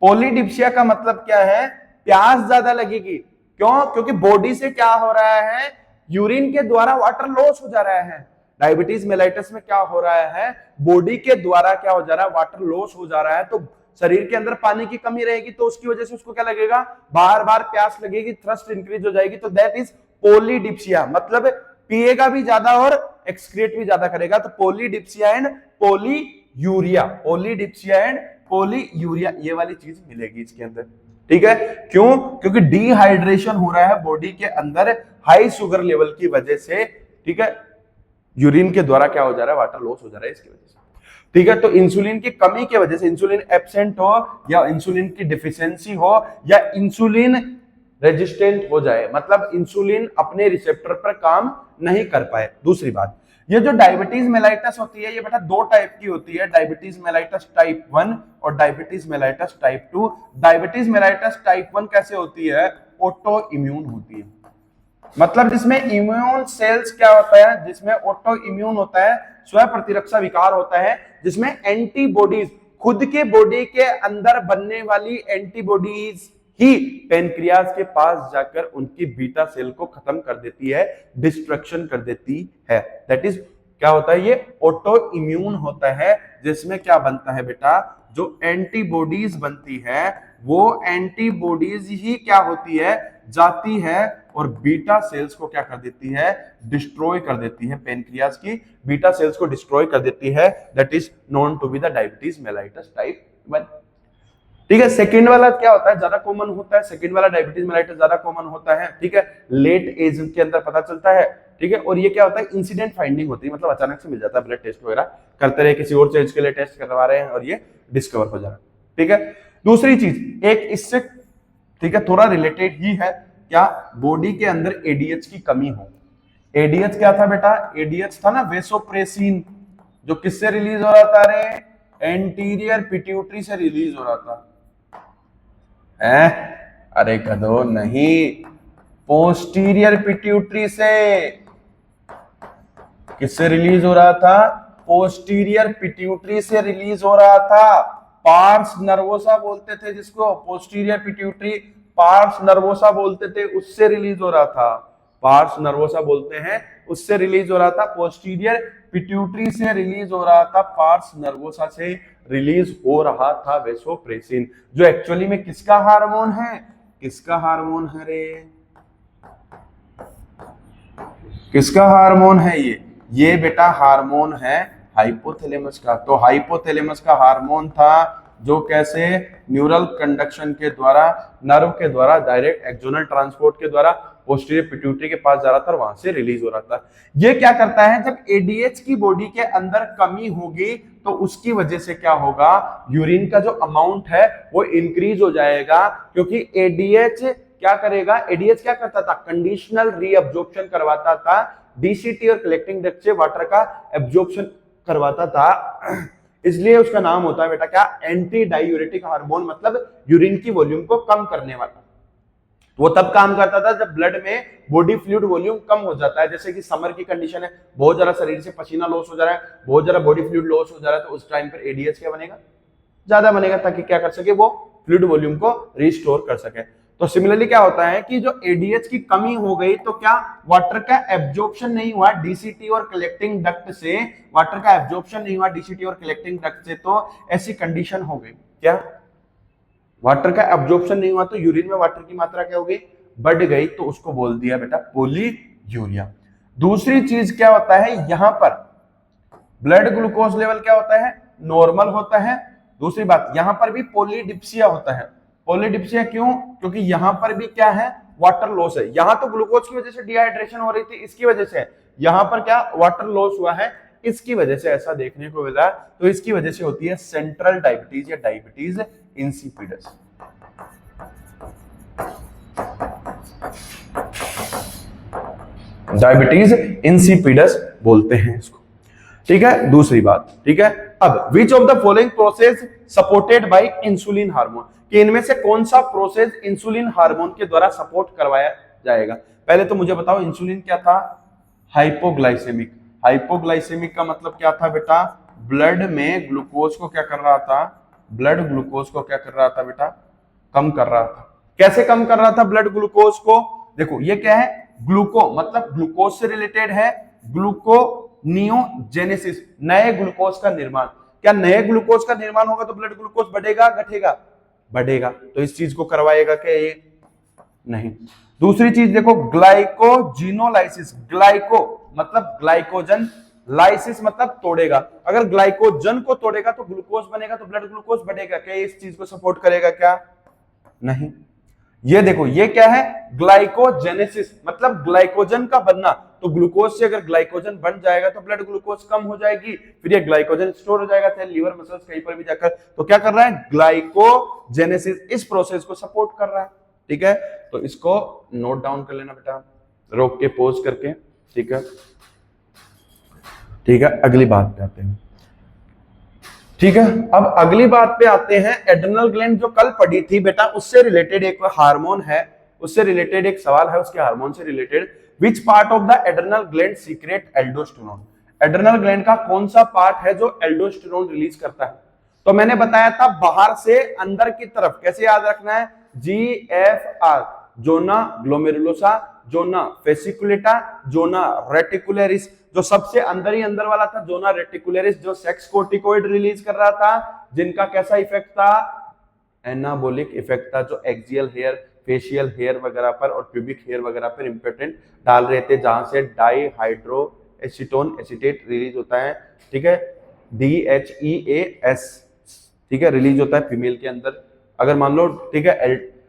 Polydipsia का मतलब क्या है, प्यास ज्यादा लगेगी। क्यों, क्योंकि बॉडी से क्या हो रहा है, यूरिन के द्वारा वाटर लॉस हो जा रहा है। डायबिटीज मेलाइटस में क्या हो रहा है, बॉडी के द्वारा क्या हो जा रहा है, वाटर लॉस हो जा रहा है। तो शरीर के अंदर पानी की कमी रहेगी, तो उसकी वजह से उसको क्या लगेगा, बार बार प्यास लगेगी, थ्रस्ट इंक्रीज हो जाएगी। तो दैट इज पोलीडिप्सिया, मतलब पिएगा भी ज्यादा और एक्सक्रीट भी ज्यादा करेगा। तो पोलीडिप्सिया एंड पोलीयूरिया, पोलीडिप्सिया एंड पोलीयूरिया, ये वाली चीज मिलेगी इसके अंदर। ठीक है, क्यों, क्योंकि डिहाइड्रेशन हो रहा है बॉडी के अंदर हाई शुगर लेवल की वजह से। ठीक है, यूरिन के द्वारा क्या हो जा रहा है, वाटर लॉस हो जा रहा है इसकी वजह से। ठीक है, तो इंसुलिन की कमी की वजह से, इंसुलिन एब्सेंट हो या इंसुलिन की डिफिशियंसी हो या इंसुलिन रेजिस्टेंट हो जाए, मतलब इंसुलिन अपने रिसेप्टर पर काम नहीं कर पाए। दूसरी बात, ये जो डायबिटीज मेलाइटस होती है, ये बेटा दो टाइप की होती है, डायबिटीज मेलाइटस टाइप 1 और diabetes mellitus type 2। Diabetes mellitus type 1 कैसे होती है, ऑटो इम्यून होती है, मतलब जिसमें इम्यून सेल्स क्या होता है, जिसमें ऑटो इम्यून होता है, स्व प्रतिरक्षा विकार होता है, जिसमें एंटीबॉडीज, खुद के बॉडी के अंदर बनने वाली एंटीबॉडीज ही पेनक्रियाज के पास जाकर उनकी बीटा सेल को खत्म कर देती है, डिस्ट्रक्शन कर देती है। दैट इज क्या होता है, ये ऑटो इम्यून होता है, जिसमें क्या बनता है बेटा, जो एंटीबॉडीज बनती है वो एंटीबॉडीज ही क्या होती है, जाती है और बीटा सेल्स को क्या कर देती है, डिस्ट्रॉय कर देती है, पेनक्रियाज की बीटा सेल्स को डिस्ट्रॉय कर देती है। That is known to be the diabetes mellitus type 1। ठीक है, सेकंड वाला क्या होता है, ज्यादा कॉमन होता है, सेकंड वाला डायबिटीज मेलाइटस ज्यादा कॉमन होता है। ठीक है, लेट एज के अंदर पता चलता है। ठीक है, और ये क्या होता है, इंसिडेंट फाइंडिंग होती है, मतलब अचानक से मिल जाता है, ब्लड टेस्ट वगैरह करते रहे, किसी और चीज के लिए टेस्ट करवा रहे हैं और ये डिस्कवर हो जा रहा है। ठीक है, दूसरी चीज एक इससे, ठीक है, थोड़ा रिलेटेड ही है, क्या बॉडी के अंदर एडीएच की कमी हो। एडीएच क्या था बेटा, एडीएच था ना वेसोप्रेसिन, जो किससे रिलीज हो रहा था, रे एंटीरियर पिट्यूटरी से रिलीज हो रहा था। अरे गधो नहीं, पोस्टीरियर पिट्यूटरी से। किससे रिलीज हो रहा था, पोस्टीरियर पिट्यूटरी से रिलीज हो रहा था। पार्स नर्वोसा बोलते थे जिसको, पोस्टीरियर पिट्यूटरी पार्स नर्वोसा बोलते थे, उससे रिलीज हो रहा था। पार्स नर्वोसा बोलते हैं, उससे रिलीज हो रहा था, पोस्टीरियर पिट्यूटरी से रिलीज हो रहा था, पार्स नर्वोसा से रिलीज हो रहा था वेसोप्रेसिन, जो एक्चुअली में किसका हार्मोन है, किसका हार्मोन है रे, किसका हार्मोन है ये बेटा हार्मोन है हाइपोथैलेमस का। तो हाइपोथैलेमस का हार्मोन था जो कैसे, न्यूरल कंडक्शन के द्वारा, नर्व के द्वारा, डायरेक्ट एक्सोनल ट्रांसपोर्ट के द्वारा पोस्टीरियर पिट्यूटरी के पास जा रहा था और वहां से रिलीज हो रहा था। ये क्या करता है, जब एडीएच की बॉडी के अंदर कमी होगी तो उसकी वजह से क्या होगा, यूरिन का जो अमाउंट है वो इंक्रीज हो जाएगा, क्योंकि एडीएच क्या करेगा, एडीएच क्या करता था, कंडीशनल रीअब्जॉर्प्शन करवाता था, डीसीटी और कलेक्टिंग डक्ट से वाटर का एब्जॉर्प्शन करवाता था, इसलिए उसका नाम होता है बेटा क्या, एंटी डायूरेटिक हार्मोन, मतलब यूरिन की वॉल्यूम को कम करने वाला। वो तब काम करता था जब ब्लड में बॉडी फ्लूइड वॉल्यूम कम हो जाता है, जैसे कि समर की कंडीशन है, बहुत ज्यादा शरीर से पसीना लॉस हो जा रहा है, बहुत ज्यादा बॉडी फ्लूइड लॉस हो जा रहा है, तो उस टाइम पर एडीएच क्या बनेगा, ज्यादा बनेगा, ताकि क्या कर सके, वो फ्लूइड वॉल्यूम को रिस्टोर कर सके। तो सिमिलरली क्या होता है कि जो एडीएच की कमी हो गई तो क्या वाटर का एब्जॉर्प्शन नहीं हुआ डीसीटी और कलेक्टिंग डक्ट से, वाटर का एब्जॉर्प्शन नहीं हुआ डीसीटी और कलेक्टिंग डक्ट से, तो ऐसी कंडीशन हो गई, क्या वाटर का एब्जॉर्प्शन नहीं हुआ तो यूरिन में वाटर की मात्रा क्या हो गई, बढ़ गई, तो उसको बोल दिया बेटा पोलीयूरिया। दूसरी चीज क्या होता है, यहां पर ब्लड ग्लूकोज लेवल क्या होता है, नॉर्मल होता है। दूसरी बात, यहां पर भी पोलीडिप्सिया होता है। पोलीडिप्सिया क्यों, क्योंकि यहां पर भी क्या है, वाटर लॉस है। यहां तो ग्लूकोज की वजह से डिहाइड्रेशन हो रही थी, इसकी वजह से यहां पर क्या वाटर लॉस हुआ है, इसकी वजह से ऐसा देखने को मिला। तो इसकी वजह से होती है सेंट्रल डायबिटीज या डायबिटीज इंसिपिडस। डायबिटीज इंसिपिडस बोलते हैं इसको, ठीक है। दूसरी बात, ठीक है, अब which of the following process supported by insulin hormone, कि इनमें से कौन सा प्रोसेस इंसुलिन हार्मोन के द्वारा सपोर्ट करवाया जाएगा। पहले तो मुझे बताओ इंसुलिन क्या था, हाइपोग्लाइसेमिक। हाइपोग्लाइसेमिक का मतलब क्या था बेटा, ब्लड में ग्लूकोज को क्या कर रहा था, ब्लड ग्लूकोज को क्या कर रहा था बेटा, कम कर रहा था। कैसे कम कर रहा था ब्लड ग्लूकोज को, देखो ये क्या है, ग्लूको मतलब ग्लूकोज से रिलेटेड है, ग्लूकोनियोजेनेसिस, नए ग्लूकोज का निर्माण। क्या नए ग्लूकोज का निर्माण होगा तो ब्लड ग्लूकोज बढ़ेगा घटेगा, बढ़ेगा, तो इस चीज को करवाएगा क्या ये, नहीं। दूसरी चीज देखो, ग्लाइकोजिनोलाइसिस, ग्लाइको मतलब ग्लाइकोजन, लाइसिस मतलब तोड़ेगा, अगर ग्लाइकोजन को तोड़ेगा तो ग्लूकोज बनेगा, तो ब्लड ग्लूकोज बढ़ेगा, क्या इस चीज को सपोर्ट करेगा क्या, नहीं। ये देखो ये क्या है, ग्लाइकोजेनेसिस मतलब ग्लाइकोजन का बनना, तो ग्लूकोज से अगर ग्लाइकोजन बन जाएगा तो ब्लड ग्लूकोज कम हो जाएगी, फिर ये ग्लाइकोजन स्टोर हो जाएगा चाहे लीवर मसल्स कहीं पर भी जाकर, तो क्या कर रहा है, ग्लाइकोजेनेसिस इस प्रोसेस को सपोर्ट कर रहा है, ठीक है। तो इसको नोट डाउन कर लेना बेटा, रोक के पॉज करके, ठीक है, ठीक है। अगली बात पे आते हैं, ठीक है। अब अगली बात पे आते हैं, एड्रेनल ग्लैंड जो कल पढ़ी थी बेटा, उससे रिलेटेड एक हार्मोन है, उससे रिलेटेड एक सवाल है, उसके हार्मोन से related, which part of the adrenal gland secret aldosterone. Adrenal gland का कौन सा पार्ट है जो एल्डोस्टेरोन रिलीज करता है, तो मैंने बताया था बाहर से अंदर की तरफ, कैसे याद रखना है, GFR, zona glomerulosa, zona fasciculata, zona reticularis, जो सबसे अंदर ही अंदर वाला था जोना रेटिकुलरिस, जो सेक्स कोर्टिकोइड रिलीज कर रहा था, जिनका कैसा इफेक्ट था, एनाबोलिक इफेक्ट था, जो एक्सियल हेयर, फेशियल हेयर वगैरह पर और प्यूबिक हेयर वगैरह पर इंपॉर्टेंट डाल रहे थे, जहां से डाईहाइड्रो एसीटोन एसीटेट रिलीज होता है, ठीक है, DHEAS, ठीक है, रिलीज होता है फीमेल के अंदर। अगर मान लो, ठीक है,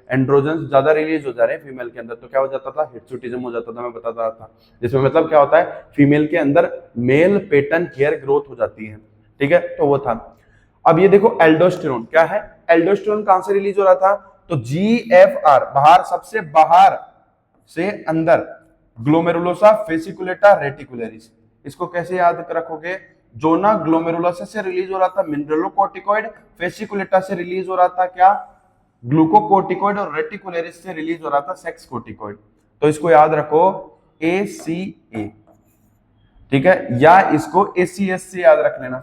एंड्रोजन ज्यादा रिलीज हो जा रहे हैं फीमेल के अंदर, तो क्या हो जाता था, हिर्सुटिज्म हो जाता था, मैं बताता था, जिसमें मतलब क्या होता है, फीमेल के अंदर मेल पेटर्न हेयर ग्रोथ हो जाती है, ठीक है, तो वो था। अब ये देखो एल्डोस्टेरोन क्या है, एल्डोस्टेरोन कहां से रिलीज हो रहा था, तो GFR, बाहर, सबसे बाहर से अंदर, ग्लोमेरुलोसा फेसिकुलेटा रेटिकुलरिस, इसको कैसे याद रखोगे, जोना ग्लोमेरुलोसा से रिलीज हो रहा था मिनरलोकोर्टिकोइड, फेसिकुलेटा से रिलीज हो रहा था क्या, ग्लूकोकोर्टिकोइड, और रेटिकुलरिस से रिलीज हो रहा था सेक्स कोर्टिकोइड, तो इसको याद रखो ACA, ठीक है, या इसको ACS से याद रख लेना,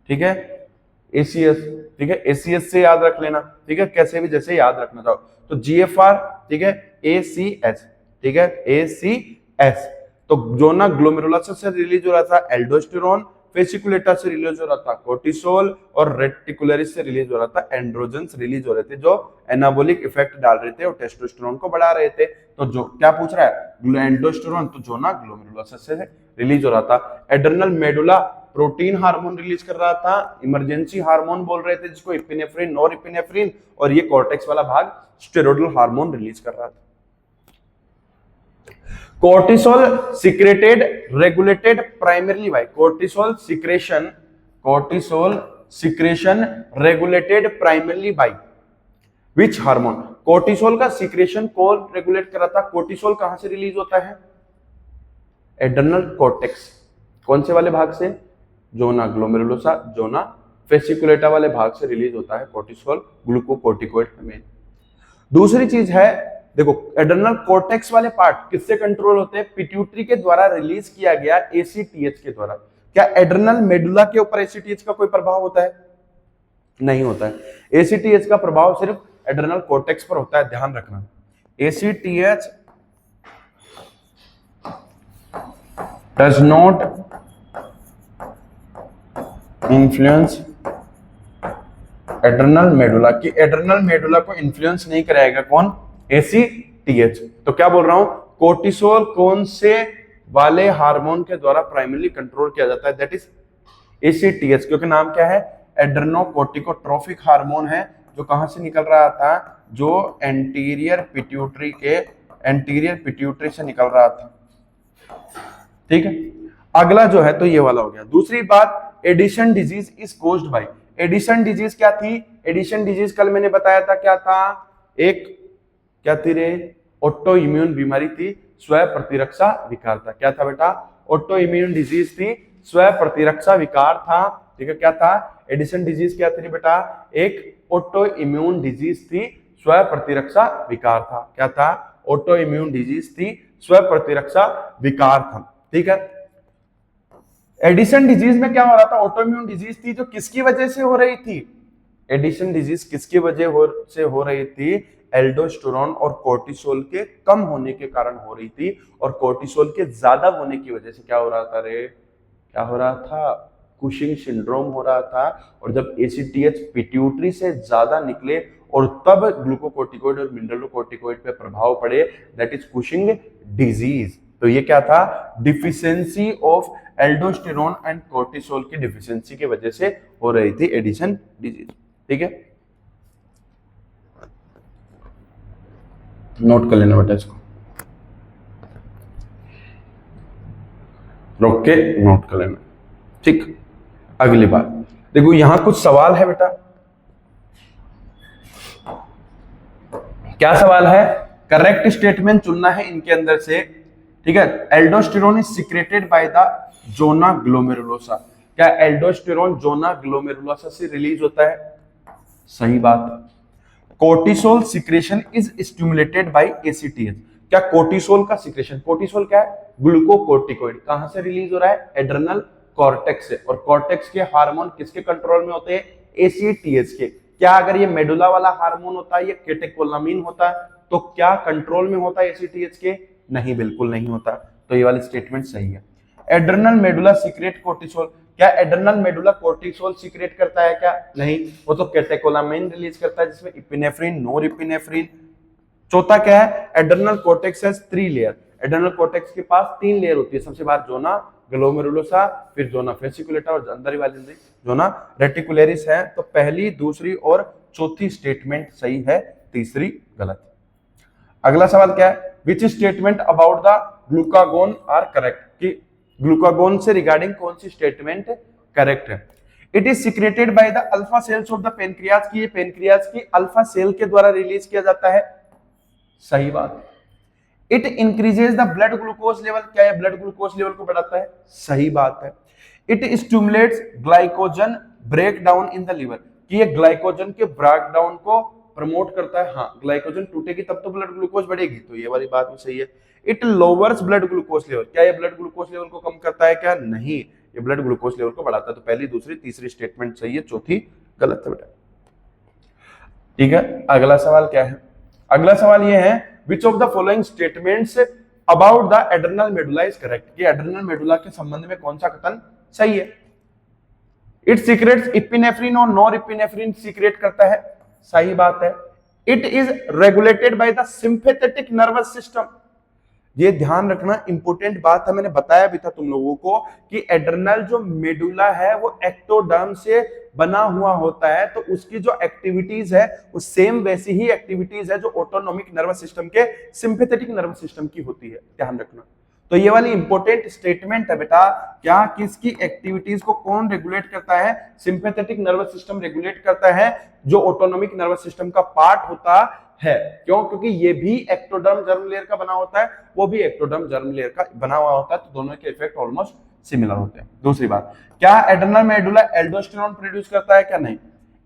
ठीक है, ACS, ठीक है, ACS से याद रख लेना, ठीक है, कैसे भी जैसे याद रखना चाहो, तो GFR, ठीक है, ACS, ठीक है, ACS, तो जोना ग्लोमेरुलोसा से रिलीज हो रहा था एल्डोस्टेरोन, फेसिकुलेटा से रिलीज हो रहा था कोर्टिसोल, और रेटिकुलरिस से रिलीज हो रहा था एंड्रोजन्स रिलीज हो रहे थे, जो एनाबोलिक इफेक्ट डाल रहे थे और टेस्टोस्टेरोन को बढ़ा रहे थे। तो जो क्या पूछ रहा है, एंडोस्टेरोन, तो जोना ग्लोमेरुलोसा से रिलीज हो रहा था। Adrenal medulla protein hormone release कर रहा था, इमरजेंसी हार्मोन बोल रहे थे जिसको इपिनेफ्रिन, नॉरएपिनेफ्रिन, और ये कॉर्टेक्स वाला भाग स्टेरॉइडल हार्मोन रिलीज कर रहा था। cortisol secreted regulated primarily by cortisol secretion regulated primarily by which hormone। cortisol का secretion कौन रेगुलेट कर रहा था, cortisol कहां से रिलीज होता है, एड्रेनल कॉर्टेक्स, कौन से वाले भाग से, जोना ग्लोमेरुलोसा, जोना फेसिकुलेटा वाले भाग से रिलीज होता है cortisol, ग्लूकोकोर्टिकोइड में। दूसरी चीज है, देखो एड्रेनल कॉर्टेक्स वाले पार्ट किससे कंट्रोल होते हैं, पिट्यूटरी के द्वारा रिलीज किया गया ACTH के द्वारा। क्या एड्रेनल मेडुला के ऊपर ACTH का कोई प्रभाव होता है, नहीं होता है। ACTH का प्रभाव सिर्फ एड्रेनल कॉर्टेक्स पर होता है, ध्यान रखना। ACTH does not influence adrenal medulla, कि एड्रेनल मेडुला को इन्फ्लुएंस नहीं कराएगा कौन, ACTH। तो क्या बोल रहा हूं, कोर्टिसोल कौन से वाले हार्मोन के द्वारा प्राइमरीली कंट्रोल किया जाता है, दैट इज ACTH, क्योंकि नाम क्या है, एड्रेनोकोर्टिकोट्रोफिक हार्मोन है, जो कहां से निकल रहा था, जो एंटीरियर पिट्यूटरी से निकल रहा था, ठीक है। अगला जो है तो ये वाला हो गया। दूसरी बात, Addison disease is caused by. Addison disease क्या थी? एडिशन डिजीज कल मैंने बताया था क्या था, एक क्या थी रे, ऑटो इम्यून बीमारी थी, स्व प्रतिरक्षा विकार था। क्या था बेटा? ऑटो इम्यून डिजीज थी, स्व प्रतिरक्षा विकार था। ठीक है, क्या था? एडिशन डिजीज क्या थी बेटा? एक ऑटो इम्यून डिजीज थी, स्व प्रतिरक्षा विकार था। क्या था? ऑटो इम्यून डिजीज थी, स्व प्रतिरक्षा विकार था। ठीक है, एडिशन डिजीज में क्या हो रहा था? ऑटोइम्यून डिजीज थी जो किसकी वजह से हो रही थी? एडिशन डिजीज किसकी वजह से हो रही थी? एल्डोस्टेरोन और कोर्टिसोल के कम होने के कारण हो रही थी, और कोर्टिसोल के ज्यादा होने की वजह से क्या हो रहा था रे? क्या हो रहा था? कुशिंग सिंड्रोम हो रहा था। और जब एसीटीएच पिट्यूटरी से ज्यादा निकले और तब ग्लूकोकोर्टिकोइड और मिनरलोकोर्टिकोइड पे प्रभाव पड़े, दैट इज कुशिंग डिजीज। तो ये क्या था? Deficiency of aldosterone and cortisol की डिफिशियंसी की वजह से हो रही थी एडिशन डिजीज। ठीक है, नोट कर लेना बेटा इसको, रोक के नोट कर लेना। ठीक, अगली बात देखो, यहां कुछ सवाल है बेटा। क्या सवाल है? करेक्ट स्टेटमेंट चुनना है इनके अंदर से। ठीक है, aldosterone is secreted by the zona glomerulosa. क्या एल्डोस्टेरोन जोना ग्लोमेरुलोसा से रिलीज होता है? सही बात। Cortisol secretion is stimulated by ACTH. क्या कोर्टिसोल का सिक्रेशन, कोर्टिसोल क्या है? ग्लूकोकोर्टिकोइड, कहां से रिलीज हो रहा है? एड्रेनल कॉर्टेक्स से। और कॉर्टेक्स के हार्मोन किसके कंट्रोल में होते हैं? एसीटीएच के। क्या अगर ये मेडुला वाला हार्मोन होता है, ये कैटेकोलामिन होता है, तो क्या कंट्रोल में होता है एसीटीएच के? नहीं, बिल्कुल नहीं होता। तो ये वाली स्टेटमेंट सही है। Adrenal medulla secret cortisol. क्या एड्रेनल मेडुला कोर्टिसोल सीक्रेट करता है? क्या नहीं, वो तो कैटेकोलामिन रिलीज करता है, जिसमें इपिनेफ्रिन, नोरइपिनेफ्रिन। चौथा क्या है? Adrenal cortex has 3 layer. Adrenal cortex के पास 3 लेयर होती है। सबसे बाहर जोना ग्लोमेरुलोसा, फिर जोना फेसिकुलेटा, और अंदर वाली जोना रेटिकुलरिस है। तो पहली, दूसरी और चौथी स्टेटमेंट सही है, तीसरी गलत। अगला सवाल क्या है? Which statement about the glucagon are correct? कि ग्लूकागोन से रिगार्डिंग कौन सी स्टेटमेंट करेक्ट है? It is secreted by the alpha cells of the pancreas, की ये पेनक्रियाज की अल्फा सेल के द्वारा रिलीज किया जाता है। सही बात। It increases the blood glucose level. क्या है? ब्लड ग्लूकोज लेवल को बढ़ाता है। सही बात है। It stimulates glycogen break down in the liver, कि ये ग्लाइकोजन के ब्रेक डाउन को प्रमोट करता है। हाँ, ग्लाइकोजन टूटेगी तब तो ब्लड ग्लूकोज बढ़ेगी, तो ये वाली बात भी सही है। It lowers blood glucose level. क्या ये ब्लड ग्लूकोज लेवल को कम करता है? क्या नहीं, ये ब्लड ग्लूकोज लेवल को बढ़ाता है। तो पहली, दूसरी, तीसरी स्टेटमेंट सही है, चौथी गलत है बेटा। ठीक है, अगला सवाल क्या है? अगला सवाल ये है, which of the following statements about the adrenal medulla is correct? कि एड्रेनल मेडुला के संबंध में कौन सा कथन सही है? इट सीक्रेट्स इपिनेफ्रिन और नॉरइपिनेफ्रिन सीक्रेट करता है। सही बात है। It is regulated by the sympathetic nervous system. ये ध्यान रखना, इंपोर्टेंट बात है, मैंने बताया भी था तुम लोगों को कि एड्रेनल जो मेडुला है वो एक्टोडर्म से बना हुआ होता है, तो उसकी जो एक्टिविटीज है वो सेम वैसी ही एक्टिविटीज है जो ऑटोनॉमिक नर्वस सिस्टम के सिंपैथेटिक नर्वस सिस्टम की होती है। ध्यान रखना। तो ये वाली इंपॉर्टेंट स्टेटमेंट है बेटा। क्या किसकी एक्टिविटीज को कौन रेगुलेट करता है? सिंपैथेटिक नर्वस सिस्टम रेगुलेट करता है, जो ऑटोनॉमिक नर्वस सिस्टम का पार्ट होता है। क्यों? क्योंकि ये भी एक्टोडर्म जर्म लेयर का बना होता है, वो भी एक्टोडर्म जर्म लेयर का बना हुआ होता है, तो दोनों के इफेक्ट ऑलमोस्ट सिमिलर होते हैं। दूसरी बात, क्या एड्रेनल मेडुला एल्डोस्टेरोन प्रोड्यूस करता है? क्या नहीं।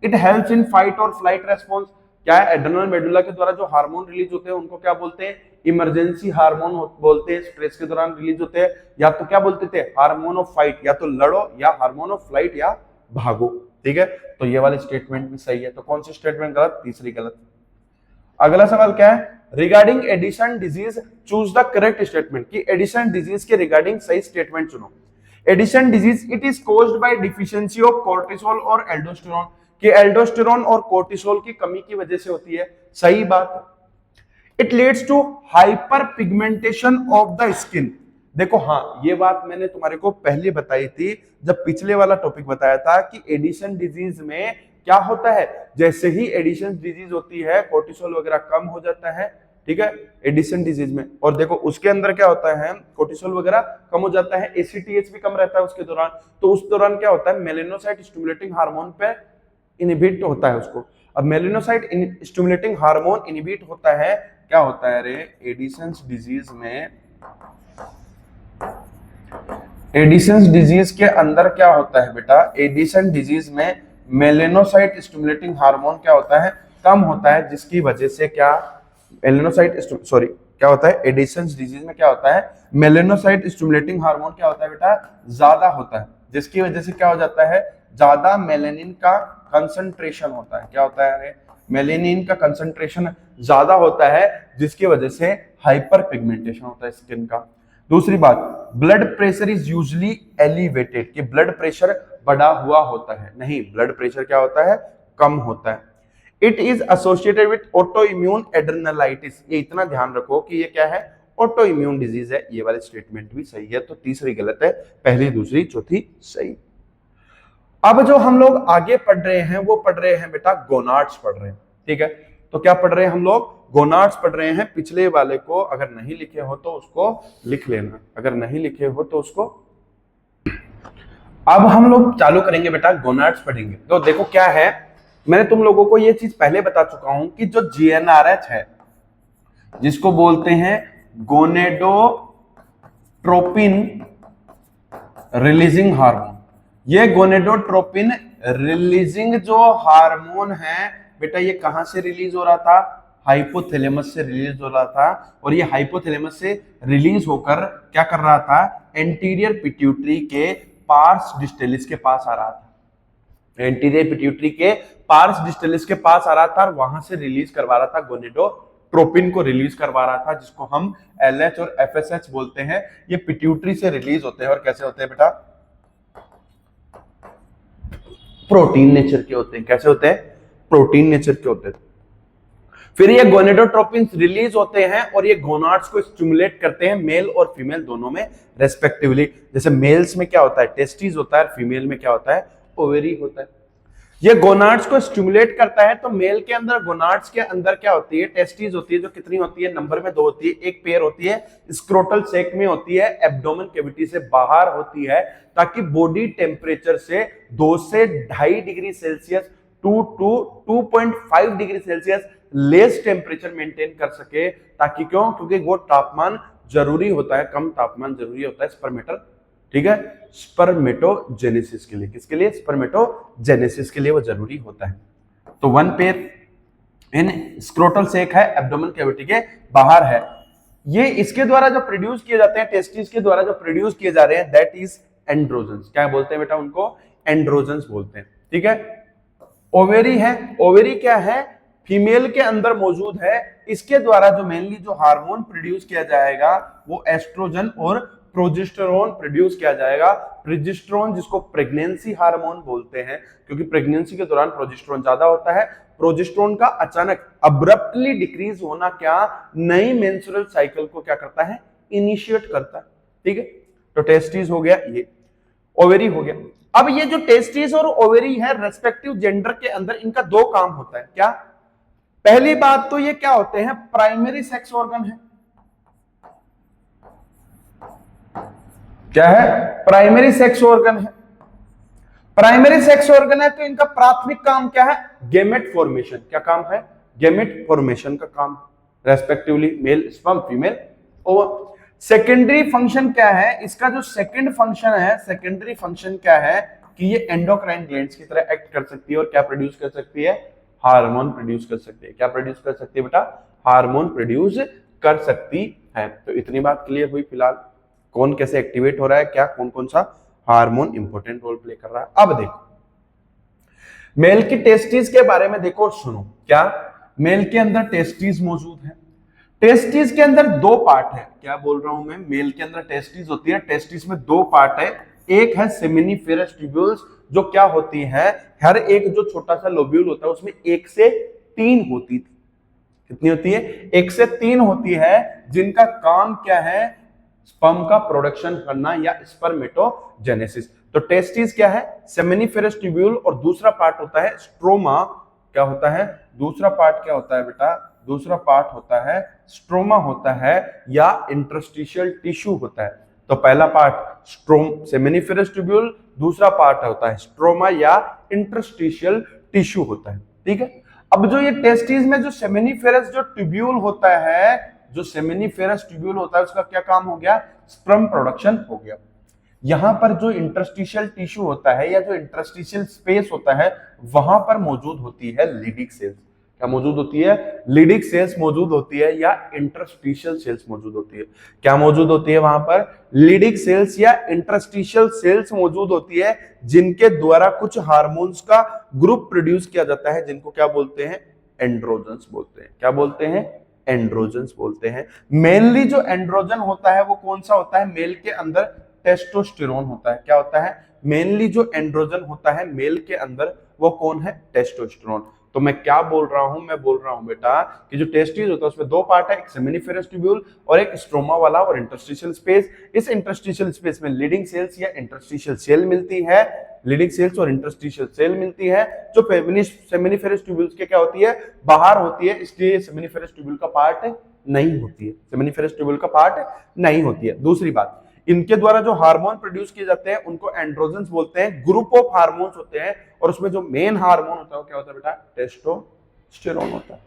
इट हेल्प्स इन फाइट और फ्लाइट रेस्पॉन्स। क्या है? एड्रेनल मेडुला के द्वारा जो हार्मोन रिलीज होते हैं उनको क्या बोलते हैं? इमरजेंसी हार्मोन बोलते हैं। स्ट्रेस के दौरान रिलीज होते हैं, या तो क्या बोलते थे? हार्मोन ऑफ फाइट, या तो लड़ो, या हार्मोन ऑफ फ्लाइट, या भागो। ठीक है, तो ये वाली स्टेटमेंट भी सही है। तो कौन सी स्टेटमेंट गलत? तीसरी गलत। अगला सवाल क्या है? Regarding Addison disease choose the correct statement. कि एडिशन डिजीज के रिगार्डिंग सही स्टेटमेंट चुनो। Addison disease it is caused by deficiency of cortisol और एल्डोस्टेरोन। कि एल्डोस्टेरोन और कोर्टिसोल की कमी की वजह से होती है। सही बात। It leads to hyperpigmentation of the skin. देखो, हाँ, ये बात मैंने तुम्हारे को पहले बताई थी जब पिछले वाला टॉपिक बताया था कि एडिशन डिजीज में क्या होता है, जैसे ही एडिशन डिजीज होती है कोर्टिसोल वगैरह कम हो जाता है। ठीक है, एडिसन डिजीज में। और देखो उसके अंदर क्या होता है, कोर्टिसोल वगैरह कम हो जाता है, एसीटीएच भी कम रहता है उसके दौरान। तो उस दौरान क्या होता है, मेलेनोसाइट स्टिमुलेटिंग हार्मोन पे इनहिबिट होता है उसको। अब मेलेनोसाइट स्टिमुलेटिंग हार्मोन इनहिबिट होता है, क्या होता है रे, एडिसन्स डिजीज में, एडिसन्स डिजीज के अंदर क्या होता है बेटा, एडिसन डिजीज में मेलेनोसाइट स्टिमुलेटिंग हार्मोन क्या होता है, कम होता है, जिसकी वजह से क्या, मेलेनोसाइट सॉरी क्या होता है, एडिसन्स डिजीज में क्या होता है, मेलेनोसाइट स्टिमुलेटिंग हार्मोन क्या होता है बेटा, ज्यादा होता है, जिसकी वजह से क्या हो जाता है, ज्यादा मेलेनिन का कंसंट्रेशन होता है। क्या होता है, मेलेनिन का कंसंट्रेशन ज्यादा होता है, जिसकी वजह से हाइपर पिगमेंटेशन होता है स्किन का। दूसरी बात, blood pressure is usually elevated, कि ब्लड प्रेशर बढ़ा हुआ होता है, नहीं, ब्लड प्रेशर क्या होता है, कम होता है। It is associated with auto immune adrenalitis, ये इतना ध्यान रखो कि ये क्या है, ऑटो इम्यून डिजीज है। ये वाले स्टेटमेंट भी सही है, तो तीसरी गलत है, पहली दूसरी चौथी सही। अब जो हम लोग आगे पढ़ रहे हैं वो पढ़ रहे हैं बेटा गोनाड्स पढ़ रहे हैं, ठीक है। तो क्या पढ़ रहे हैं हम लोग, गोनाड्स पढ़ रहे हैं। पिछले वाले को अगर नहीं लिखे हो तो उसको लिख लेना, अगर नहीं लिखे हो तो उसको। अब हम लोग चालू करेंगे बेटा, गोनाड्स पढ़ेंगे। तो देखो क्या है, मैंने तुम लोगों को ये चीज पहले बता चुका हूं कि जो जीएनआरएच है, जिसको बोलते हैं गोनेडोट्रोपिन रिलीजिंग हार्मोन, ये गोनेडोट्रोपिन रिलीजिंग जो हार्मोन है बेटा, ये कहां से रिलीज हो रहा था, हाइपोथैलेमस से रिलीज हो रहा था। और ये हाइपोथैलेमस से रिलीज होकर क्या कर रहा था, एंटीरियर पिट्यूटरी के पार्स डिस्टेलिस के पास आ रहा था, एंटीरियर पिट्यूटरी के पार्स डिस्टेलिस के पास आ रहा था, और वहां से रिलीज करवा रहा था, गोनेडोट्रोपिन को रिलीज करवा रहा था, जिसको हम एलएच और एफएसएच बोलते हैं। ये पिट्यूटरी से रिलीज होते हैं, और कैसे होते हैं बेटा, प्रोटीन नेचर के होते हैं। कैसे होते हैं, प्रोटीन नेचर के होते हैं। फिर ये गोनेडोट्रोपिन रिलीज होते हैं और ये गोनाड्स को स्टिमुलेट करते हैं, मेल और फीमेल दोनों में रेस्पेक्टिवली। जैसे मेल्स में क्या होता है, टेस्टिस होता है, फीमेल में क्या होता है, ओवेरी होता है। ये गोनाड्स को स्टिमुलेट करता है, तो मेल के अंदर गोनाड्स के अंदर क्या होती है, टेस्टिस होती है, जो कितनी होती है, नंबर में 2 होती है। एक पेयर होती है स्क्रोटल सेक में होती है, एब्डोमेन कैविटी से बाहर होती है, ताकि बॉडी टेम्परेचर से 2 से 2.5 degree Celsius 2.5 degree Celsius less temperature maintain कर सके। ताकि क्यों, क्योंकि वो तापमान जरूरी होता है, कम तापमान जरूरी होता है स्पर्मेटर, ठीक है, स्पर्मेटोजेनेसिस के लिए। किसके लिए, स्पर्मेटोजेनेसिस के लिए वो जरूरी होता है। तो 1 पेयर इन स्क्रोटल सेक है, एब्डोमेन कैविटी के बाहर है। ये इसके द्वारा जो प्रोड्यूस किए जाते हैं, टेस्टिस के द्वारा जो प्रोड्यूस किए जा रहे हैं, दैट इज एंड्रोजन्स। क्या बोलते हैं बेटा उनको, एंड्रोजन्स बोलते हैं, ठीक है। ओवेरी है, ओवेरी क्या है, फीमेल के अंदर मौजूद है। इसके द्वारा जो मेनली जो हार्मोन प्रोड्यूस किया जाएगा वो एस्ट्रोजन और प्रोजेस्टेरोन प्रोड्यूस किया जाएगा। प्रोजेस्टेरोन जिसको प्रेगनेंसी हार्मोन बोलते हैं, क्योंकि प्रेगनेंसी के दौरान प्रोजेस्टेरोन ज्यादा होता है। प्रोजेस्टेरोन का अचानक अब्रप्टली डिक्रीज होना क्या, नई मेंस्ट्रुअल साइकिल को क्या करता है, इनिशिएट करता है, ठीक है। तो टेस्टिस हो गया, ये ओवेरी हो गया। अब ये जो टेस्टिस और ओवेरी है, रेस्पेक्टिव जेंडर के अंदर इनका 2 काम होता है। क्या, पहली बात तो ये क्या होते हैं, प्राइमरी सेक्स ऑर्गन है। क्या है, प्राइमरी सेक्स ऑर्गन है। प्राइमरी सेक्स ऑर्गन है तो इनका प्राथमिक काम क्या है, गेमेट फॉर्मेशन। क्या काम है, गेमेट फॉर्मेशन का काम, respectively mail sperm, female ovum. Secondary function क्या है, इसका जो सेकंड फंक्शन है, सेकेंडरी फंक्शन क्या है, कि ये एंडोक्राइन ग्लैंड्स की तरह एक्ट कर सकती है और क्या प्रोड्यूस कर सकती है, हार्मोन प्रोड्यूस कर सकती है। क्या प्रोड्यूस कर सकती है बेटा, हार्मोन प्रोड्यूस कर सकती है। तो इतनी बात क्लियर हुई। फिलहाल कौन कैसे एक्टिवेट हो रहा है, क्या कौन कौन सा हार्मोन इंपॉर्टेंट रोल प्ले कर रहा है। अब देखो मेल की टेस्टिस के बारे में देखो और सुनो। क्या, मेल के अंदर टेस्टिस मौजूद है। टेस्टिस के अंदर 2 पार्ट है। क्या बोल रहा हूं मैं, मेल के अंदर टेस्टिस होती है, टेस्टिस में 2 पार्ट है। एक है सेमिनिफेरस ट्यूब्यूल्स, जो क्या होती है, हर एक जो छोटा सा लोब्यूल होता है उसमें 1 से 3 होती थी। कितनी होती है, 1 से 3 होती है, जिनका काम क्या है, स्पर्म का प्रोडक्शन करना या स्पर्मेटोजेनेसिस। तो टेस्टिस क्या है, सेमिनिफेरस ट्यूब्यूल, और दूसरा पार्ट होता है स्ट्रोमा। क्या होता है, दूसरा पार्ट क्या होता है बेटा, दूसरा पार्ट होता है स्ट्रोमा होता है या इंटरस्टिशियल टिश्यू होता है। तो पहला पार्ट सेमिनिफेरस ट्यूब्यूल, दूसरा पार्ट होता है स्ट्रोमा या इंटरस्टिशियल टिश्यू होता है। ठीक है, अब जो ये टेस्टिस में जो सेमिनिफेरस जो ट्यूब्यूल होता है, जो सेमिनिफेरस ट्यूब्यूल होता है उसका क्या काम हो गया, स्पर्म प्रोडक्शन हो गया। यहां पर जो इंटरस्टिशियल टिश्यू होता है या जो इंटरस्टिशियल स्पेस होता है वहां पर मौजूद होती है लिडिक सेल्स। क्या मौजूद होती है, लिडिक सेल्स मौजूद होती है या इंटरस्टिशियल सेल्स मौजूद होती है। क्या मौजूद होती है वहां पर, लिडिक सेल्स या इंटरस्टिशियल सेल्स मौजूद होती है जिनके द्वारा कुछ हार्मोन्स का ग्रुप प्रोड्यूस किया जाता है जिनको क्या बोलते हैं, एंड्रोजन्स बोलते हैं। क्या बोलते हैं, एंड्रोजन्स बोलते हैं। मेनली जो एंड्रोजन होता है वो कौन सा होता है, मेल के अंदर टेस्टोस्टेरोन होता है। क्या होता है, मेनली जो एंड्रोजन होता है मेल के अंदर वो कौन है, टेस्टोस्टेरोन। तो मैं क्या बोल रहा हूं, मैं बोल रहा हूं बेटा कि जो टेस्टिस होता है उसमें दो पार्ट है, एक सेमिनिफेरस ट्यूब्यूल और एक स्ट्रोमा वाला और इंटरस्टिशियल स्पेस। इस इंटरस्टिशियल स्पेस में लीडिंग सेल्स या इंटरस्टिशियल सेल मिलती है, लीडिंग सेल्स और इंटरस्टिशियल सेल मिलती है जो सेमिनिफेरस ट्यूब्यूल्स के क्या होती है, बाहर होती है, इसलिए सेमिनिफेरस ट्यूब्यूल का पार्ट नहीं होती है, सेमिनिफेरस ट्यूब्यूल का पार्ट नहीं होती है। दूसरी बात, इनके द्वारा जो हार्मोन प्रोड्यूस किए जाते हैं उनको एंड्रोजन्स बोलते हैं। ग्रुप ऑफ हार्मोन्स होते हैं और उसमें जो मेन हार्मोन होता है वो क्या होता है बेटा, टेस्टोस्टेरोन होता है।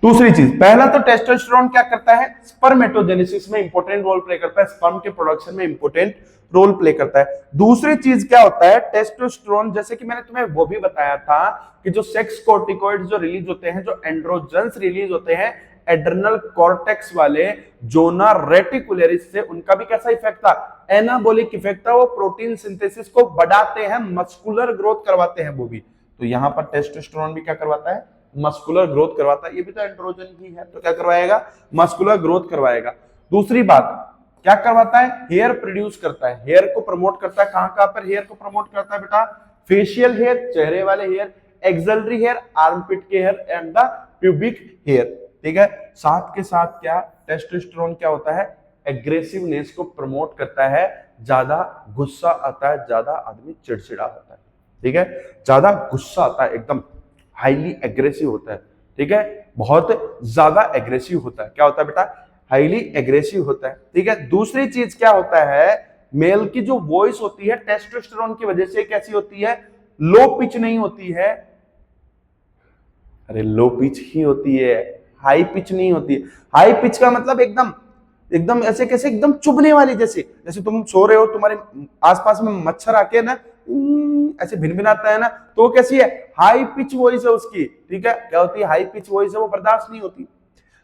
दूसरी चीज, पहला तो टेस्टोस्टेरोन क्या करता है, स्पर्मेटोजेनेसिस में इंपॉर्टेंट रोल प्ले करता है, स्पर्म के प्रोडक्शन में इंपॉर्टेंट रोल प्ले करता है। दूसरी चीज क्या होता है, टेस्टोस्टेरोन, जैसे कि मैंने तुम्हें वो भी बताया था कि जो सेक्स कोर्टिकोइड्स जो रिलीज होते हैं, जो एंड्रोजन्स रिलीज होते हैं एड्रेनल कॉर्टेक्स वाले जोना रेटिकुलरिस से, उनका भी कैसा इफेक्ट था, एनाबॉलिक इफेक्ट था। वो प्रोटीन सिंथेसिस को बढ़ाते हैं, मस्कुलर ग्रोथ करवाते हैं वो भी। तो यहां पर टेस्टोस्टेरोन भी क्या करवाता है, मस्कुलर ग्रोथ करवाता है। ये भी तो एंड्रोजन ही है, तो क्या करवाएगा, मस्कुलर ग्रोथ करवाएगा। दूसरी बात, क्या करवाता है, हेयर प्रोड्यूस करता है, हेयर को प्रमोट करता है। कहां पर हेयर को प्रमोट करता है बेटा, फेशियल हेयर, चेहरे वाले हेयर, एक्सिलरी हेयर, आर्मपिट के hair and the pubic hair. ठीक है, साथ के साथ क्या, टेस्टोस्टेरोन क्या होता है, एग्रेसिवनेस को प्रमोट करता है, ज्यादा गुस्सा आता है, ज्यादा आदमी चिड़चिड़ा होता है। ठीक है, ज्यादा गुस्सा आता है, एकदम हाईली एग्रेसिव होता है। ठीक है, बहुत ज्यादा एग्रेसिव होता है। क्या होता है बेटा, हाईली एग्रेसिव होता है। ठीक है, दूसरी चीज क्या होता है, मेल की जो वॉइस होती है टेस्टोस्टेरोन की वजह से कैसी होती है, लो पिच नहीं होती है, अरे लो पिच ही होती है, हाई पिच नहीं होती है। हाई पिच का मतलब एकदम एकदम ऐसे कैसे, एकदम चुभने वाली, जैसे जैसे तुम सो रहे हो, तुम्हारे आसपास में मच्छर आके ना ऐसे भिनभिनाता है ना, तो वो कैसी है, हाई पिच वॉइस है उसकी। ठीक है, क्या होती है, हाई पिच वॉइस है, वो बर्दाश्त नहीं होती।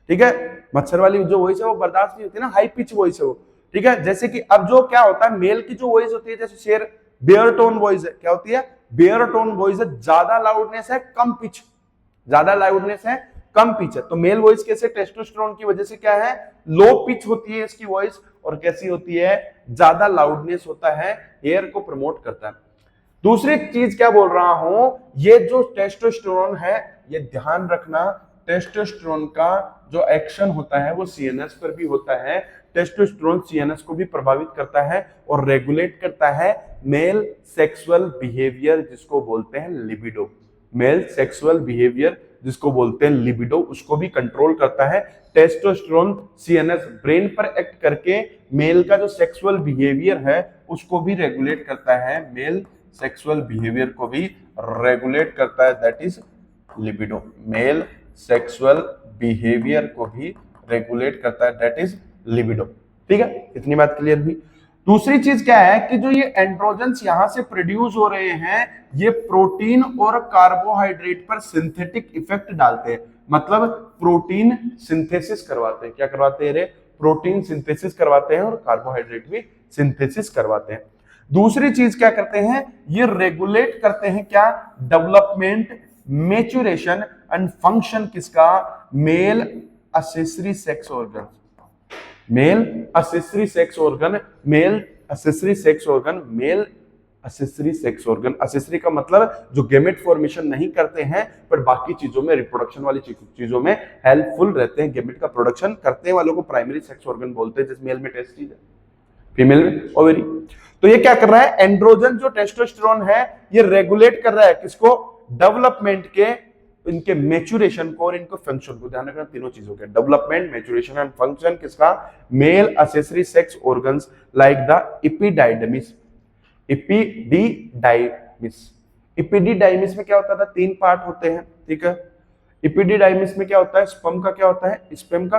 ठीक है, मच्छर वाली जो वॉइस है वो बर्दाश्त नहीं होती ना, हाई पिच वॉइस है वो। ठीक है, जैसे कि अब जो क्या होता है, मेल की जो वॉइस होती है, जैसे शेर बेयर टोन वॉइस है, क्या होती है, बेयर टोन वॉइस है, ज्यादा लाउडनेस है, कम पिच, ज्यादा लाउडनेस है, कम पिच है। तो मेल वॉइस कैसे, टेस्टोस्टेरोन की वजह से क्या है, लो पिच होती है इसकी वॉइस, और कैसी होती है, ज्यादा लाउडनेस होता है, हेयर को प्रमोट करता है। दूसरी चीज क्या बोल रहा हूं, ये जो टेस्टोस्टेरोन है, ये ध्यान रखना, टेस्टोस्टेरोन का जो एक्शन होता है वो सीएनएस पर भी होता है। टेस्टोस्टेरोन सीएनएस को भी प्रभावित करता है और रेगुलेट करता है मेल सेक्सुअल बिहेवियर, जिसको बोलते हैं लिबिडो। मेल सेक्सुअल बिहेवियर जिसको बोलते हैं लिबिडो, उसको भी कंट्रोल करता है। टेस्टोस्टेरोन सीएनएस ब्रेन पर एक्ट करके मेल का जो सेक्सुअल बिहेवियर है उसको भी रेगुलेट करता है, मेल सेक्सुअल बिहेवियर को भी रेगुलेट करता है, that is libido. Male sexual behaviour को भी रेगुलेट करता है, दैट इज लिबिडो। ठीक है, इतनी बात क्लियर हुई। दूसरी चीज क्या है कि जो ये एंड्रोजन्स यहां से प्रोड्यूस हो रहे हैं, ये प्रोटीन और कार्बोहाइड्रेट पर सिंथेटिक इफेक्ट डालते हैं, मतलब प्रोटीन सिंथेसिस करवाते हैं। क्या करवाते हैं रे, प्रोटीन सिंथेसिस करवाते हैं और कार्बोहाइड्रेट भी सिंथेसिस करवाते हैं। दूसरी चीज क्या करते हैं, ये रेगुलेट करते हैं क्या, डेवलपमेंट, मैच्योरेशन एंड फंक्शन किसका, male accessory sex organ, male accessory sex organ, male accessory sex organ, male accessory sex organ. Accessory का मतलब जो गेमेट फॉर्मेशन नहीं करते हैं पर बाकी चीजों में, रिप्रोडक्शन वाली चीजों में हेल्पफुल रहते हैं, गेमेट का प्रोडक्शन करते हैं वालों को प्राइमरी सेक्स ऑर्गन बोलते हैं, जैसे मेल में टेस्टिस है, फीमेल में ओवरी। तो ये क्या कर रहा है, एंड्रोजन जो टेस्टोस्टेरोन है ये रेगुलेट कर रहा है किसको, डेवलपमेंट के इनके मैच्योरेशन को और इनको फंक्शन को ध्यान रखना, तीनों चीजों के डेवलपमेंट, मैच्योरेशन एंड फंक्शन किसका, male accessory sex organs like the epididymis. Epididymis में क्या होता था, 3 पार्ट होते हैं, ठीक है। एपिडिडाइमिस में क्या होता है, स्पर्म का क्या होता है, स्पर्म का,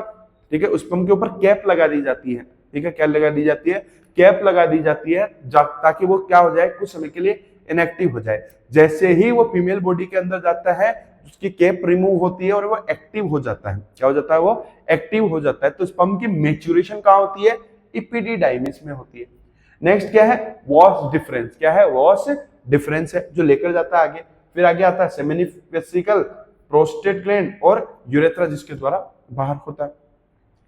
ठीक है, स्पर्म के ऊपर कैप लगा दी जाती है, ठीक है, क्या लगा दी जाती है, कैप लगा दी जाती है, ताकि वो क्या हो जाए, कुछ समय के लिए इनएक्टिव हो जाए। जैसे ही वो फीमेल बॉडी के अंदर जाता है, उसकी कैप रिमूव होती है और वो एक्टिव हो जाता है, क्या हो जाता है, वो एक्टिव हो जाता है। तो स्पर्म की मैच्योरेशन कहां होती है, एपिडिडाइमिस में होती है। नेक्स्ट क्या है, वॉस डिफरेंस, क्या है, वॉस डिफरेंस है जो लेकर जाता है आगे। फिर आगे आता है सेमिनिक वेसिकल, प्रोस्टेट ग्लैंड और यूरेथ्रा जिसके द्वारा बाहर होता है,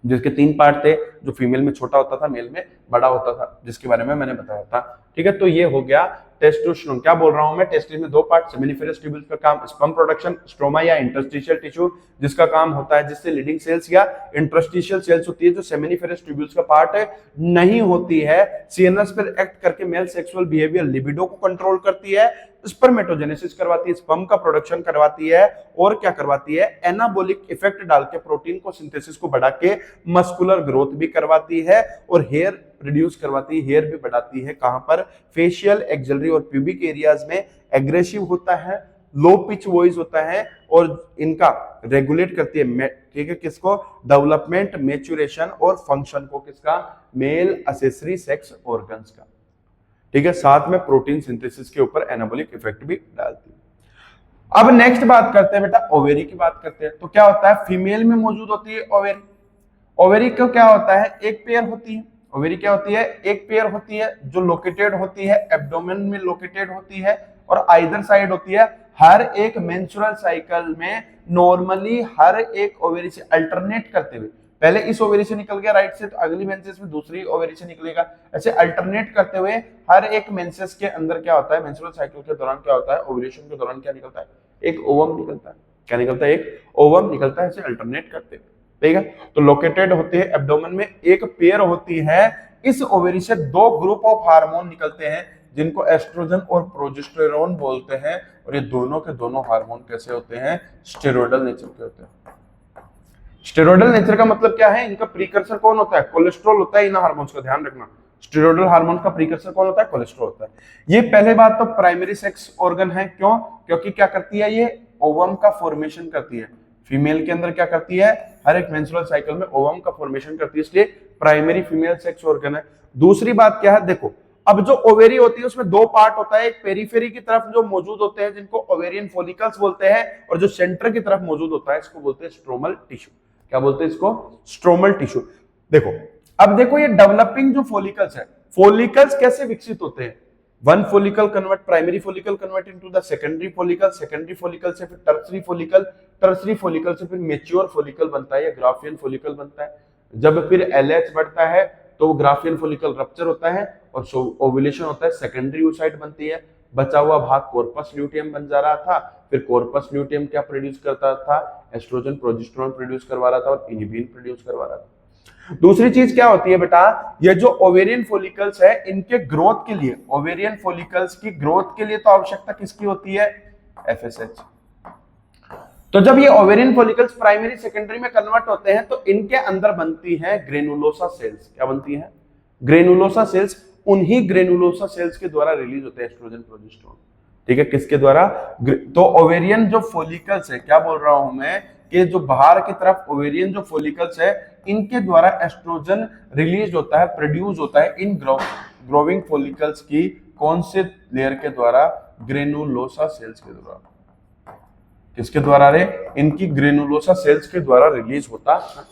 जिसके 3 पार्ट थे, जो फीमेल में छोटा होता था, मेल में बड़ा होता था, जिसके बारे में मैंने बताया था, ठीक है। तो ये हो गया टेस्टोस्टेरोन। क्या बोल रहा हूं मैं, टेस्टिस में 2 पार्ट, सेमिनिफेरस ट्यूब्यूल्स का काम स्पर्म प्रोडक्शन, स्ट्रोमा या इंटरस्टिशियल टिश्यू जिसका काम होता है, जिससे लीडिंग सेल्स या इंटरस्टिशियल सेल्स होती है जो सेमिनिफेरस ट्यूब्यूल्स का पार्ट नहीं होती है, सीएनएस पर एक्ट करके मेल सेक्सुअल बिहेवियर लिबिडो को कंट्रोल करती है, स्पर्मेटोजेनेसिस करवाती है, स्पर्म का प्रोडक्शन करवाती है, और क्या करवाती है, एनाबॉलिक इफेक्ट डाल के प्रोटीन को सिंथेसिस को बढ़ा के मस्कुलर ग्रोथ भी करवाती है, और हेयर रिड्यूस करवाती है, हेयर भी बढ़ाती है, कहां पर, फेशियल, एक्सिलरी और प्यूबिक एरियाज में। एग्रेसिव होता है, लो पिच वॉइस होता है, और इनका रेगुलेट करती है, ठीक है, किसको, डेवलपमेंट, मैच्योरेशन और फंक्शन को, किसका, मेल एक्सेसरी सेक्स ऑर्गन्स का, ठीक है। साथ में प्रोटीन सिंथेसिस के ऊपर एनाबॉलिक इफेक्ट भी डालती है। अब नेक्स्ट बात करते हैं बेटा, ओवेरी की बात करते हैं। तो क्या होता है, फीमेल में मौजूद होती है ओवेरी। ओवेरी को क्या होता है, एक पेयर होती है, ओवेरी क्या होती है, एक पेयर होती है, जो लोकेटेड होती है, एब्डोमेन में लोकेटेड होती है, और आइदर साइड होती है। हर एक मेंस्ट्रुअल साइकिल में नॉर्मली हर एक ओवेरी से अल्टरनेट करते हुए, पहले इस ओवेरी से निकल गया राइट से, तो अगली मेंसेस में दूसरी ओवेरी से निकलेगा, ऐसे अल्टरनेट करते हुए हर एक मेंसेस के अंदर क्या होता है, मेंस्ट्रुअल साइकिल के दौरान क्या होता है, ओव्यूलेशन के दौरान क्या निकलता है, एक ओवम निकलता है, क्या निकलता है, एक ओवम निकलता है, ऐसे अल्टरनेट करते हुए, ठीक है। तो लोकेटेड होते हैं एब्डोमेन में, एक पेयर होती है। इस ओवेरी से 2 ग्रुप ऑफ हार्मोन निकलते हैं जिनको एस्ट्रोजन और प्रोजेस्टेरोन बोलते हैं, और ये दोनों के दोनों हार्मोन कैसे होते हैं, स्टेरॉयडल नेचर के होते हैं। स्टेरॉयडल नेचर का मतलब क्या है, इनका प्रीकर्सर कौन होता है, कोलेस्ट्रॉल होता है। इन हार्मोन्स का ध्यान रखना, स्टेरॉयडल हार्मोन का प्रीकर्सर कौन होता है, कोलेस्ट्रॉल होता है। ये पहले बात तो प्राइमरी सेक्स ऑर्गन है, क्यों, क्योंकि क्या करती है, ये ओवम का फॉर्मेशन करती है। फीमेल के अंदर क्या करती है, हर एक मेंस्ट्रुअल साइकिल में ओवम का फॉर्मेशन करती है, इसलिए प्राइमरी फीमेल सेक्स ऑर्गन है। दूसरी बात क्या है, देखो, अब जो ओवेरी होती है उसमें 2 पार्ट होता है, एक पेरिफेरी की तरफ जो मौजूद होते हैं जिनको ओवेरियन फॉलिकल्स बोलते हैं, और जो सेंटर की तरफ मौजूद होता है इसको बोलते हैं स्ट्रोमल टिश्यू। क्या बोलते हैं इसको, स्ट्रोमल टिश्यू। देखो, अब देखो ये डेवलपिंग जो फॉलिकल्स है, फॉलिकल्स कैसे विकसित होते हैं, one follicle convert, primary follicle convert into the secondary follicle, secondary follicle से फिर टर्सरी फॉलिकल, टर्सरी फॉलिकल से फिर मैच्योर फॉलिकल बनता है या ग्राफियन फॉलिकल बनता है। जब फिर एलएच बढ़ता है तो ग्राफियन फॉलिकल रप्चर होता है और ओव्यूलेशन होता है, सेकेंडरी oocyte बनती है, बचा हुआ भाग कॉर्पस ल्यूटियम बन जा रहा था। फिर कॉर्पस ल्यूटियम क्या प्रोड्यूस करता था, एस्ट्रोजन प्रोजेस्टेरोन प्रोड्यूस करवा रहा था और इनिबिन प्रोड्यूस करवा रहा था। दूसरी चीज क्या होती है बेटा, ये जो ओवेरियन फॉलिकल्स है इनके ग्रोथ के लिए, ओवेरियन फॉलिकल्स की ग्रोथ के लिए तो आवश्यकता किसकी होती है, एफएसएच। तो जब ये ओवेरियन फॉलिकल्स प्राइमरी सेकेंडरी में कन्वर्ट होते हैं तो इनके अंदर बनती है ग्रेनुलोसा सेल्स। क्या बनती है, ग्रेनुलोसा सेल्स। उन्हीं ग्रेनुलोसा सेल्स के द्वारा रिलीज होते हैं एस्ट्रोजन प्रोजेस्टेरोन, ठीक है, किसके द्वारा, तो ओवेरियन जो फॉलिकल्स है, क्या बोल रहा हूं मैं, कि जो बाहर की तरफ ओवेरियन जो फॉलिकल्स है इनके द्वारा एस्ट्रोजन रिलीज होता है, प्रोड्यूस होता है इन ग्रोविंग फॉलिकल्स की कौन से लेयर के द्वारा, ग्रेनुलोसा सेल्स के द्वारा। किसके द्वारा रे, इनकी ग्रेनुलोसा सेल्स के द्वारा रिलीज होता है,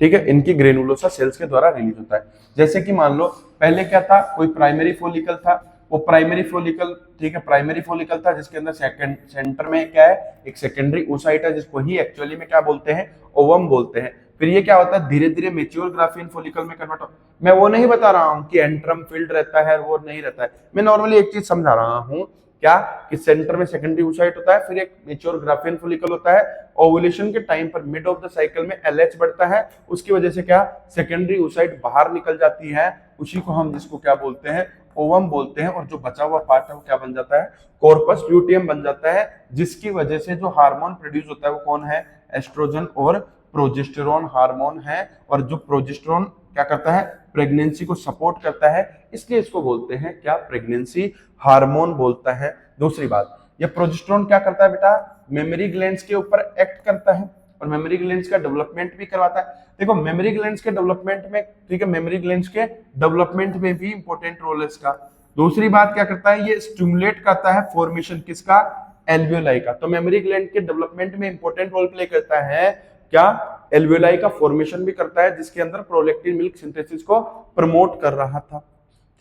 ठीक है, इनकी ग्रेनुलोसा सेल्स के द्वारा रिलीज होता है। जैसे कि मान लो पहले क्या था, कोई प्राइमरी फॉलिकल था, वो प्राइमरी फॉलिकल, ठीक है, प्राइमरी फॉलिकल था जिसके अंदर सेंटर में क्या है, एक सेकेंडरी oocyte है जिसको ही एक्चुअली में क्या बोलते हैं, ओवम बोलते हैं। फिर ये क्या होता है, धीरे धीरे मैच्योर ग्राफियन फॉलिकल में कन्वर्ट हो। मैं वो नहीं बता रहा हूँ कि एंट्रम फील्ड रहता है वो नहीं रहता है, मैं नॉर्मली एक चीज समझा रहा हूँ, क्या कि सेंटर में सेकेंडरी oocyte होता है, फिर एक मैच्योर ग्राफियन फॉलिकल होता है, ओवुलेशन के टाइम पर मिड ऑफ द साइकिल में एलएच बढ़ता है, उसकी वजह से क्या, सेकेंडरी oocyte बाहर निकल जाती है, उसी को हम जिसको क्या बोलते हैं, ओवम बोलते हैं, और जो बचा हुआ पार्ट है वो क्या बन जाता है, कॉर्पस ल्यूटियम बन जाता है, जिसकी वजह से जो हार्मोन प्रोड्यूस होता है वो कौन है, एस्ट्रोजन और प्रोजेस्टेरोन हार्मोन है। और जो प्रोजेस्टेरोन क्या करता है, प्रेगनेंसी को सपोर्ट करता है, इसलिए इसको बोलते हैं क्या, प्रेगनेंसी हार्मोन बोलता है। दूसरी बात, ये प्रोजेस्टेरोन क्या करता है बेटा, मेमोरी ग्लैंड्स के ऊपर एक्ट करता है और मेमोरी ग्लैंड्स का डेवलपमेंट भी करवाता है। देखो मेमोरी ग्लैंड्स के डेवलपमेंट में, ठीक है, मेमोरी ग्लैंड्स के डेवलपमेंट में भी इंपॉर्टेंट रोल है इसका। दूसरी बात क्या करता है, ये स्टिमुलेट करता है फॉर्मेशन किसका, एल्वियोलाई का। तो मेमोरी ग्लैंड के डेवलपमेंट में इंपॉर्टेंट रोल प्ले करता है क्या, एल्वियोलाई का फॉर्मेशन भी करता है, जिसके अंदर प्रोलैक्टिन मिल्क सिंथेसिस को प्रमोट कर रहा था।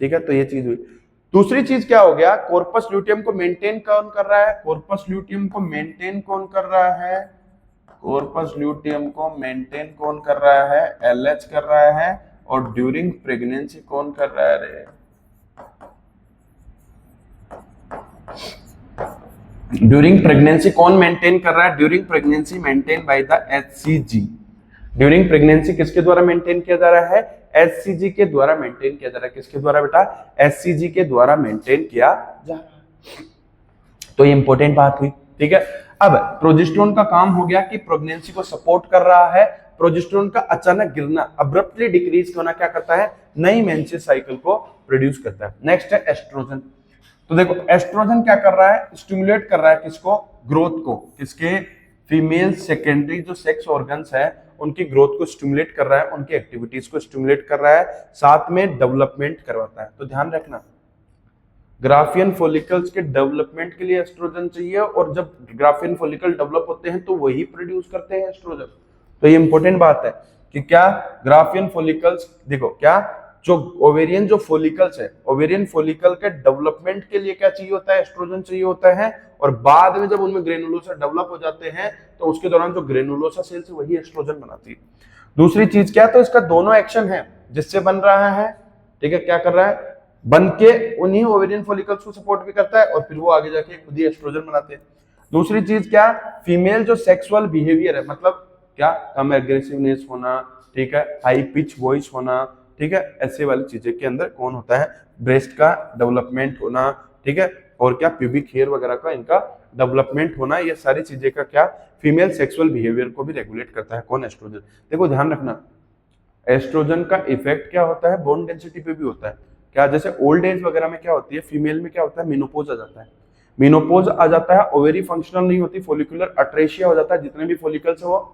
ठीक है, तो ये चीज हुई। दूसरी चीज क्या हो गया, कॉर्पस ल्यूटियम को मेंटेन कौन कर रहा है, कॉर्पस ल्यूटियम को मेंटेन कौन कर रहा है, कॉर्पस ल्यूटियम को मेंटेन कौन कर रहा है, एलएच कर रहा है। और ड्यूरिंग प्रेगनेंसी कौन कर रहा है रे, ड्यूरिंग प्रेगनेंसी कौन मेंटेन कर रहा है, during pregnancy maintain by the HCG. During pregnancy किसके द्वारा मेंटेन किया जा रहा है, एचसीजी के द्वारा मेंटेन किया जा रहा है। किसके द्वारा बेटा, एचसीजी के द्वारा मेंटेन किया जा रहा है। तो ये इंपॉर्टेंट बात हुई। ठीक है, अब प्रोजेस्टेरोन का काम हो गया कि प्रेगनेंसी को सपोर्ट कर रहा है। प्रोजेस्टेरोन का अचानक गिरना, अब्रप्टली डिक्रीज होना क्या करता है, नई मेंस्ट्रुअल साइकिल को प्रोड्यूस करता है। नेक्स्ट है एस्ट्रोजन। तो देखो एस्ट्रोजन क्या कर रहा है, स्टिमुलेट कर रहा है किसको, ग्रोथ को, किसके, फीमेल सेकेंडरी जो सेक्स ऑर्गन्स है उनकी ग्रोथ को स्टिमुलेट कर रहा है, उनकी एक्टिविटीज को स्टिमुलेट कर रहा है, साथ में डेवलपमेंट करवाता है। तो ध्यान रखना, ग्राफियन फॉलिकल्स के डेवलपमेंट के लिए एस्ट्रोजन चाहिए, और जब ग्राफियन फॉलिकल डेवलप होते हैं तो वही प्रोड्यूस करते हैं एस्ट्रोजन। तो ये इंपॉर्टेंट बात है कि क्या ग्राफियन फॉलिकल्स, देखो क्या, जो ओवेरियन जो फॉलिकल्स है, ओवेरियन फॉलिकल के डेवलपमेंट के लिए क्या चाहिए होता है, एस्ट्रोजन चाहिए होता है। और बाद में जब उनमें ग्रेनुलोसा डेवलप हो जाते हैं तो उसके दौरान जो ग्रेनुलोसा सेल्स है वही एस्ट्रोजन बनाती है। दूसरी चीज क्या है, तो इसका दोनों एक्शन है, जिससे बन रहा है, ठीक है, क्या कर रहा है, बन के उन्हीं ओवेरियन फॉलिकल्स को सपोर्ट भी करता है और फिर वो आगे जाके खुद ही एस्ट्रोजन बनाते हैं। दूसरी चीज क्या, फीमेल जो सेक्सुअल बिहेवियर है, मतलब क्या, कम एग्रेसिवनेस होना, ठीक है, हाई पिच वॉइस होना, ठीक है, ऐसे वाली चीजें के अंदर कौन होता है, ब्रेस्ट का डेवलपमेंट होना, ठीक है, और क्या, प्यूबिक हेयर वगैरह का इनका डेवलपमेंट होना, ये सारी चीजें का क्या, फीमेल सेक्सुअल बिहेवियर को भी रेगुलेट करता है कौन, एस्ट्रोजन। देखो ध्यान रखना, एस्ट्रोजन का इफेक्ट क्या होता है, बोन डेंसिटी पे भी होता है। क्या, जैसे ओल्ड एज वगैरह में क्या होती है, फीमेल में क्या होता है, मेनोपोज आ जाता है, मेनोपोज आ जाता है, ओवेरी फंक्शनल नहीं होती, फोलिकुलर अट्रेशिया हो जाता है, जितने भी फॉलिकल्स है वो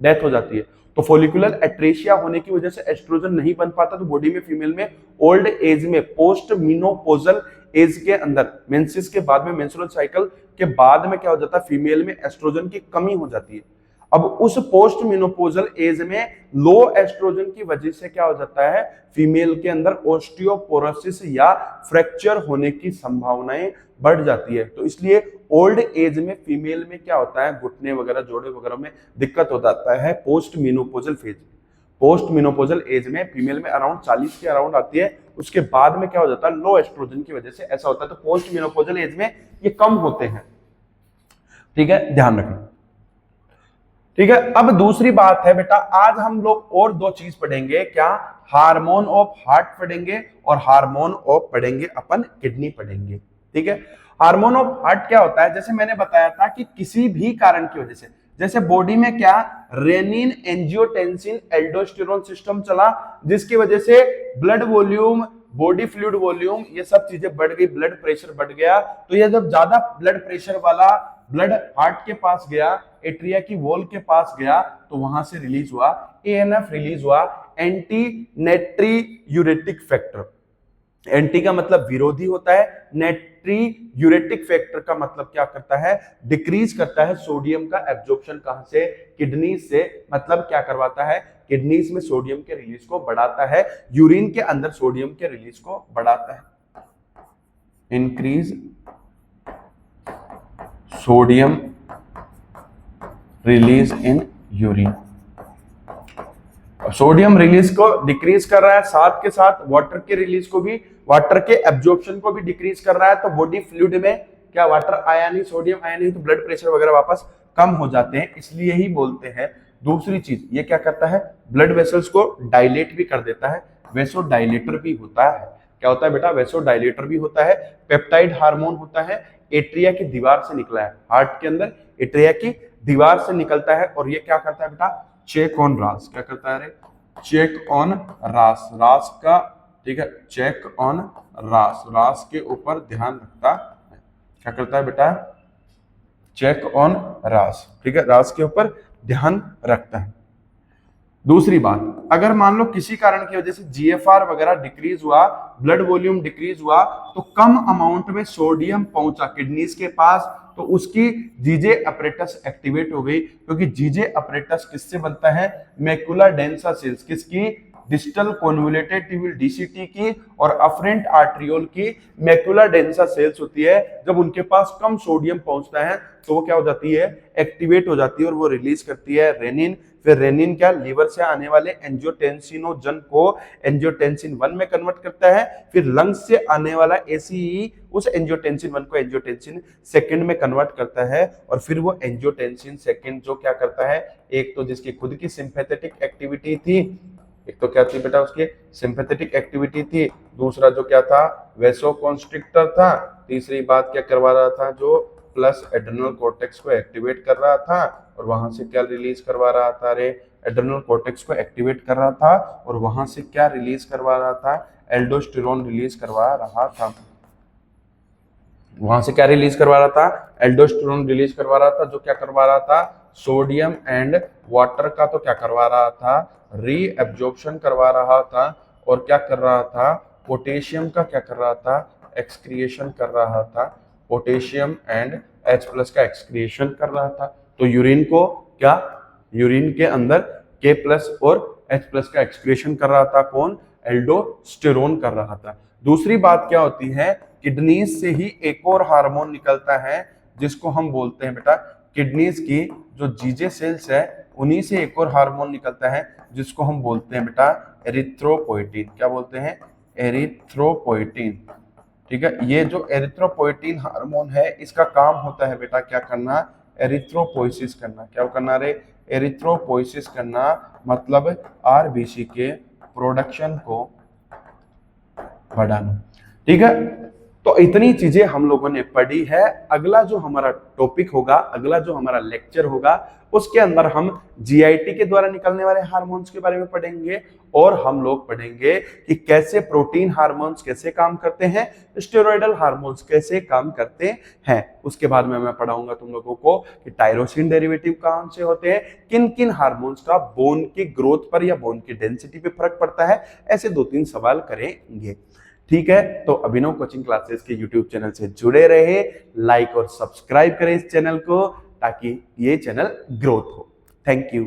डेथ हो जाती है। तो फोलिकुलर एट्रेशिया होने की वजह से एस्ट्रोजन नहीं बन पाता, तो बॉडी में फीमेल में ओल्ड एज में, पोस्ट मेनोपोजल एज के अंदर, मेंसेस के बाद में, मेंस्ट्रुअल साइकिल के बाद में क्या हो जाता है, फीमेल में एस्ट्रोजन की कमी हो जाती है। अब उस पोस्ट मेनोपोजल एज में लो एस्ट्रोजन की वजह से क्या हो जाता है, फीमेल के अंदर ऑस्टियोपोरोसिस या फ्रैक्चर होने की संभावनाएं बढ़ जाती है। तो इसलिए ओल्ड एज में फीमेल में क्या होता है, घुटने वगैरह, जोड़े वगैरह में दिक्कत हो जाता है post menopausal phase. Post menopausal age में फीमेल में अराउंड 40 के अराउंड आती है, उसके बाद में क्या हो जाता है, लो एस्ट्रोजन की वजह से ऐसा होता है। तो पोस्ट मेनोपोजल एज में ये कम होते हैं। ठीक है, ध्यान रखना। ठीक है, अब दूसरी बात है बेटा, आज हम लोग और दो चीज पढ़ेंगे, क्या, हार्मोन ऑफ हार्ट पढ़ेंगे और हार्मोन ऑफ पढ़ेंगे अपन किडनी पढ़ेंगे। ठीक है, हार्मोन ऑफ हार्ट क्या होता है, जैसे मैंने बताया था कि किसी भी कारण की वजह से, जैसे बॉडी में क्या, रेनिन, एंजियोटेंसिन, एल्डोस्टेरोन सिस्टम चला, जिसकी वजह से blood volume, body fluid volume, ये सब चीजें बढ़ गई, ब्लड प्रेशर बढ़ गया। तो ये जब ज्यादा ब्लड प्रेशर वाला ब्लड हार्ट के पास गया, एट्रिया की वॉल के पास गया, तो वहां से रिलीज हुआ एएनएफ, रिलीज हुआ एंटी नेट्रियूरेटिक फैक्टर। एंटी का मतलब विरोधी होता है, नेट्रियूरेटिक फैक्टर का मतलब क्या करता है, डिक्रीज करता है सोडियम का एब्जॉर्प्शन, कहां से, किडनी से, मतलब क्या करवाता है, किडनीज में सोडियम के रिलीज को बढ़ाता है, यूरिन के अंदर सोडियम के रिलीज को बढ़ाता है। Increase sodium release in urine, sodium release को डिक्रीज कर रहा है, साथ के साथ वाटर के रिलीज को भी, वाटर के एब्जॉर्प्शन को भी डिक्रीज कर रहा है। तो बॉडी फ्लूइड में क्या, वाटर आया नहीं, सोडियम आया नहीं, तो ब्लड प्रेशर वगैरह वापस कम हो जाते हैं, इसलिए ही बोलते हैं। दूसरी चीज ये क्या करता है, ब्लड वेसल्स को डायलेट भी कर देता है, वेसो डायलेटर भी होता है। क्या होता है बेटा, वैसोडाइलेटर भी होता है, पेप्टाइड हार्मोन होता है, एट्रिया की दीवार से निकला है, हार्ट के अंदर एट्रिया की दीवार से निकलता है और ये क्या करता है बेटा, चेक ऑन रास, क्या करता है रे, चेक ऑन रास, रास का, ठीक है, चेक ऑन रास, रास के ऊपर ध्यान रखता है, क्या करता है बेटा, चेक ऑन रास, ठीक है, रास के ऊपर ध्यान रखता है। दूसरी बात, अगर मान लो किसी कारण की वजह से जीएफआर वगैरह डिक्रीज हुआ, ब्लड वॉल्यूम डिक्रीज हुआ, तो कम अमाउंट में सोडियम पहुंचा किडनीज के पास, तो उसकी जीजे अपरेटस एक्टिवेट हो गई, क्योंकि जीजे अपरेटस किससे बनता है, मैकुला डेंसा सेल्स, किसकी, डिस्टल कॉन्वोल्यूटेड ट्यूब्यूल डीसीटी की और अफरेंट आर्ट्रियोल की मैकुला डेंसा सेल्स होती है। जब उनके पास कम सोडियम पहुंचता है तो वो क्या हो जाती है, एक्टिवेट हो जाती है और वो रिलीज करती है रेनिन। फिर रेनिन क्या, लीवर से आने वाले एंजियोटेंसिनोजन को एंजियोटेंसिन 1 में कन्वर्ट करता है, फिर लंग्स से आने वाला एसीई उस एंजियोटेंसिन 1 को एंजियोटेंसिन 2 में कन्वर्ट करता है, और फिर वो एंजियोटेंसिन 2 जो क्या करता है, एक तो जिसकी खुद की सिंपैथेटिक एक्टिविटी थी, एक तो क्या थी बेटा, उसकी सिंपैथेटिक एक्टिविटी थी, दूसरा जो क्या था, वेसोकॉन्स्ट्रिक्टर था, तीसरी बात क्या करवा रहा था, जो प्लस एड्रेनल कॉर्टेक्स को एक्टिवेट कर रहा था, और वहां से क्या रिलीज करवा रहा था रे, एड्रेनल कॉर्टेक्स को एक्टिवेट कर रहा था और वहां से क्या रिलीज करवा रहा था, एल्डोस्टेरोन रिलीज करवा रहा था, वहां से क्या रिलीज करवा रहा था, एल्डोस्टेरोन रिलीज करवा रहा था, जो क्या करवा रहा था, सोडियम एंड वाटर का तो क्या करवा रहा था, रीएब्जॉर्प्शन करवा रहा था, और क्या कर रहा था, पोटेशियम का क्या कर रहा था, एक्सक्रिएशन कर रहा था, पोटेशियम एंड H+ का एक्सक्रिएशन कर रहा था। तो यूरिन को क्या, यूरिन के अंदर K+ और H+ का एक्सक्रिएशन कर रहा था, कौन, एल्डोस्टेरोन कर रहा था। दूसरी बात क्या होती है, किडनीज से ही एक और हार्मोन निकलता है जिसको हम बोलते हैं बेटा, किडनीज की जो जीजे सेल्स है उन्हीं से एक और हार्मोन निकलता है जिसको हम बोलते हैं बेटा एरिथ्रोपोइटिन। क्या बोलते हैं, एरिथ्रोपोइटिन, ठीक है। ये जो एरिथ्रोपोइटिन हार्मोन है इसका काम होता है बेटा क्या करना, एरिथ्रोपोइसिस करना। क्या करना रे, एरिथ्रोपोइसिस करना, मतलब आरबीसी के प्रोडक्शन को बढ़ाना, ठीक है। तो इतनी चीजें हम लोगों ने पढ़ी है। अगला जो हमारा टॉपिक होगा, अगला जो हमारा लेक्चर होगा, उसके अंदर हम जीआईटी के द्वारा निकलने वाले हार्मोन्स के बारे में पढ़ेंगे, और हम लोग पढ़ेंगे कि कैसे प्रोटीन हार्मोन्स कैसे काम करते हैं, स्टेरॉयडल हार्मोन्स कैसे काम करते हैं। उसके बाद में मैं पढ़ाऊंगा तुम लोगों को कि टायरोसिन डेरिवेटिव कौन से होते हैं, किन किन हार्मोन्स का बोन की ग्रोथ पर या बोन की डेंसिटी पे फर्क पड़ता है, ऐसे 2-3 सवाल करेंगे, ठीक है। तो अभिनव कोचिंग क्लासेस के यूट्यूब चैनल से जुड़े रहे, लाइक और सब्सक्राइब करें इस चैनल को ताकि ये चैनल ग्रोथ हो। Thank you.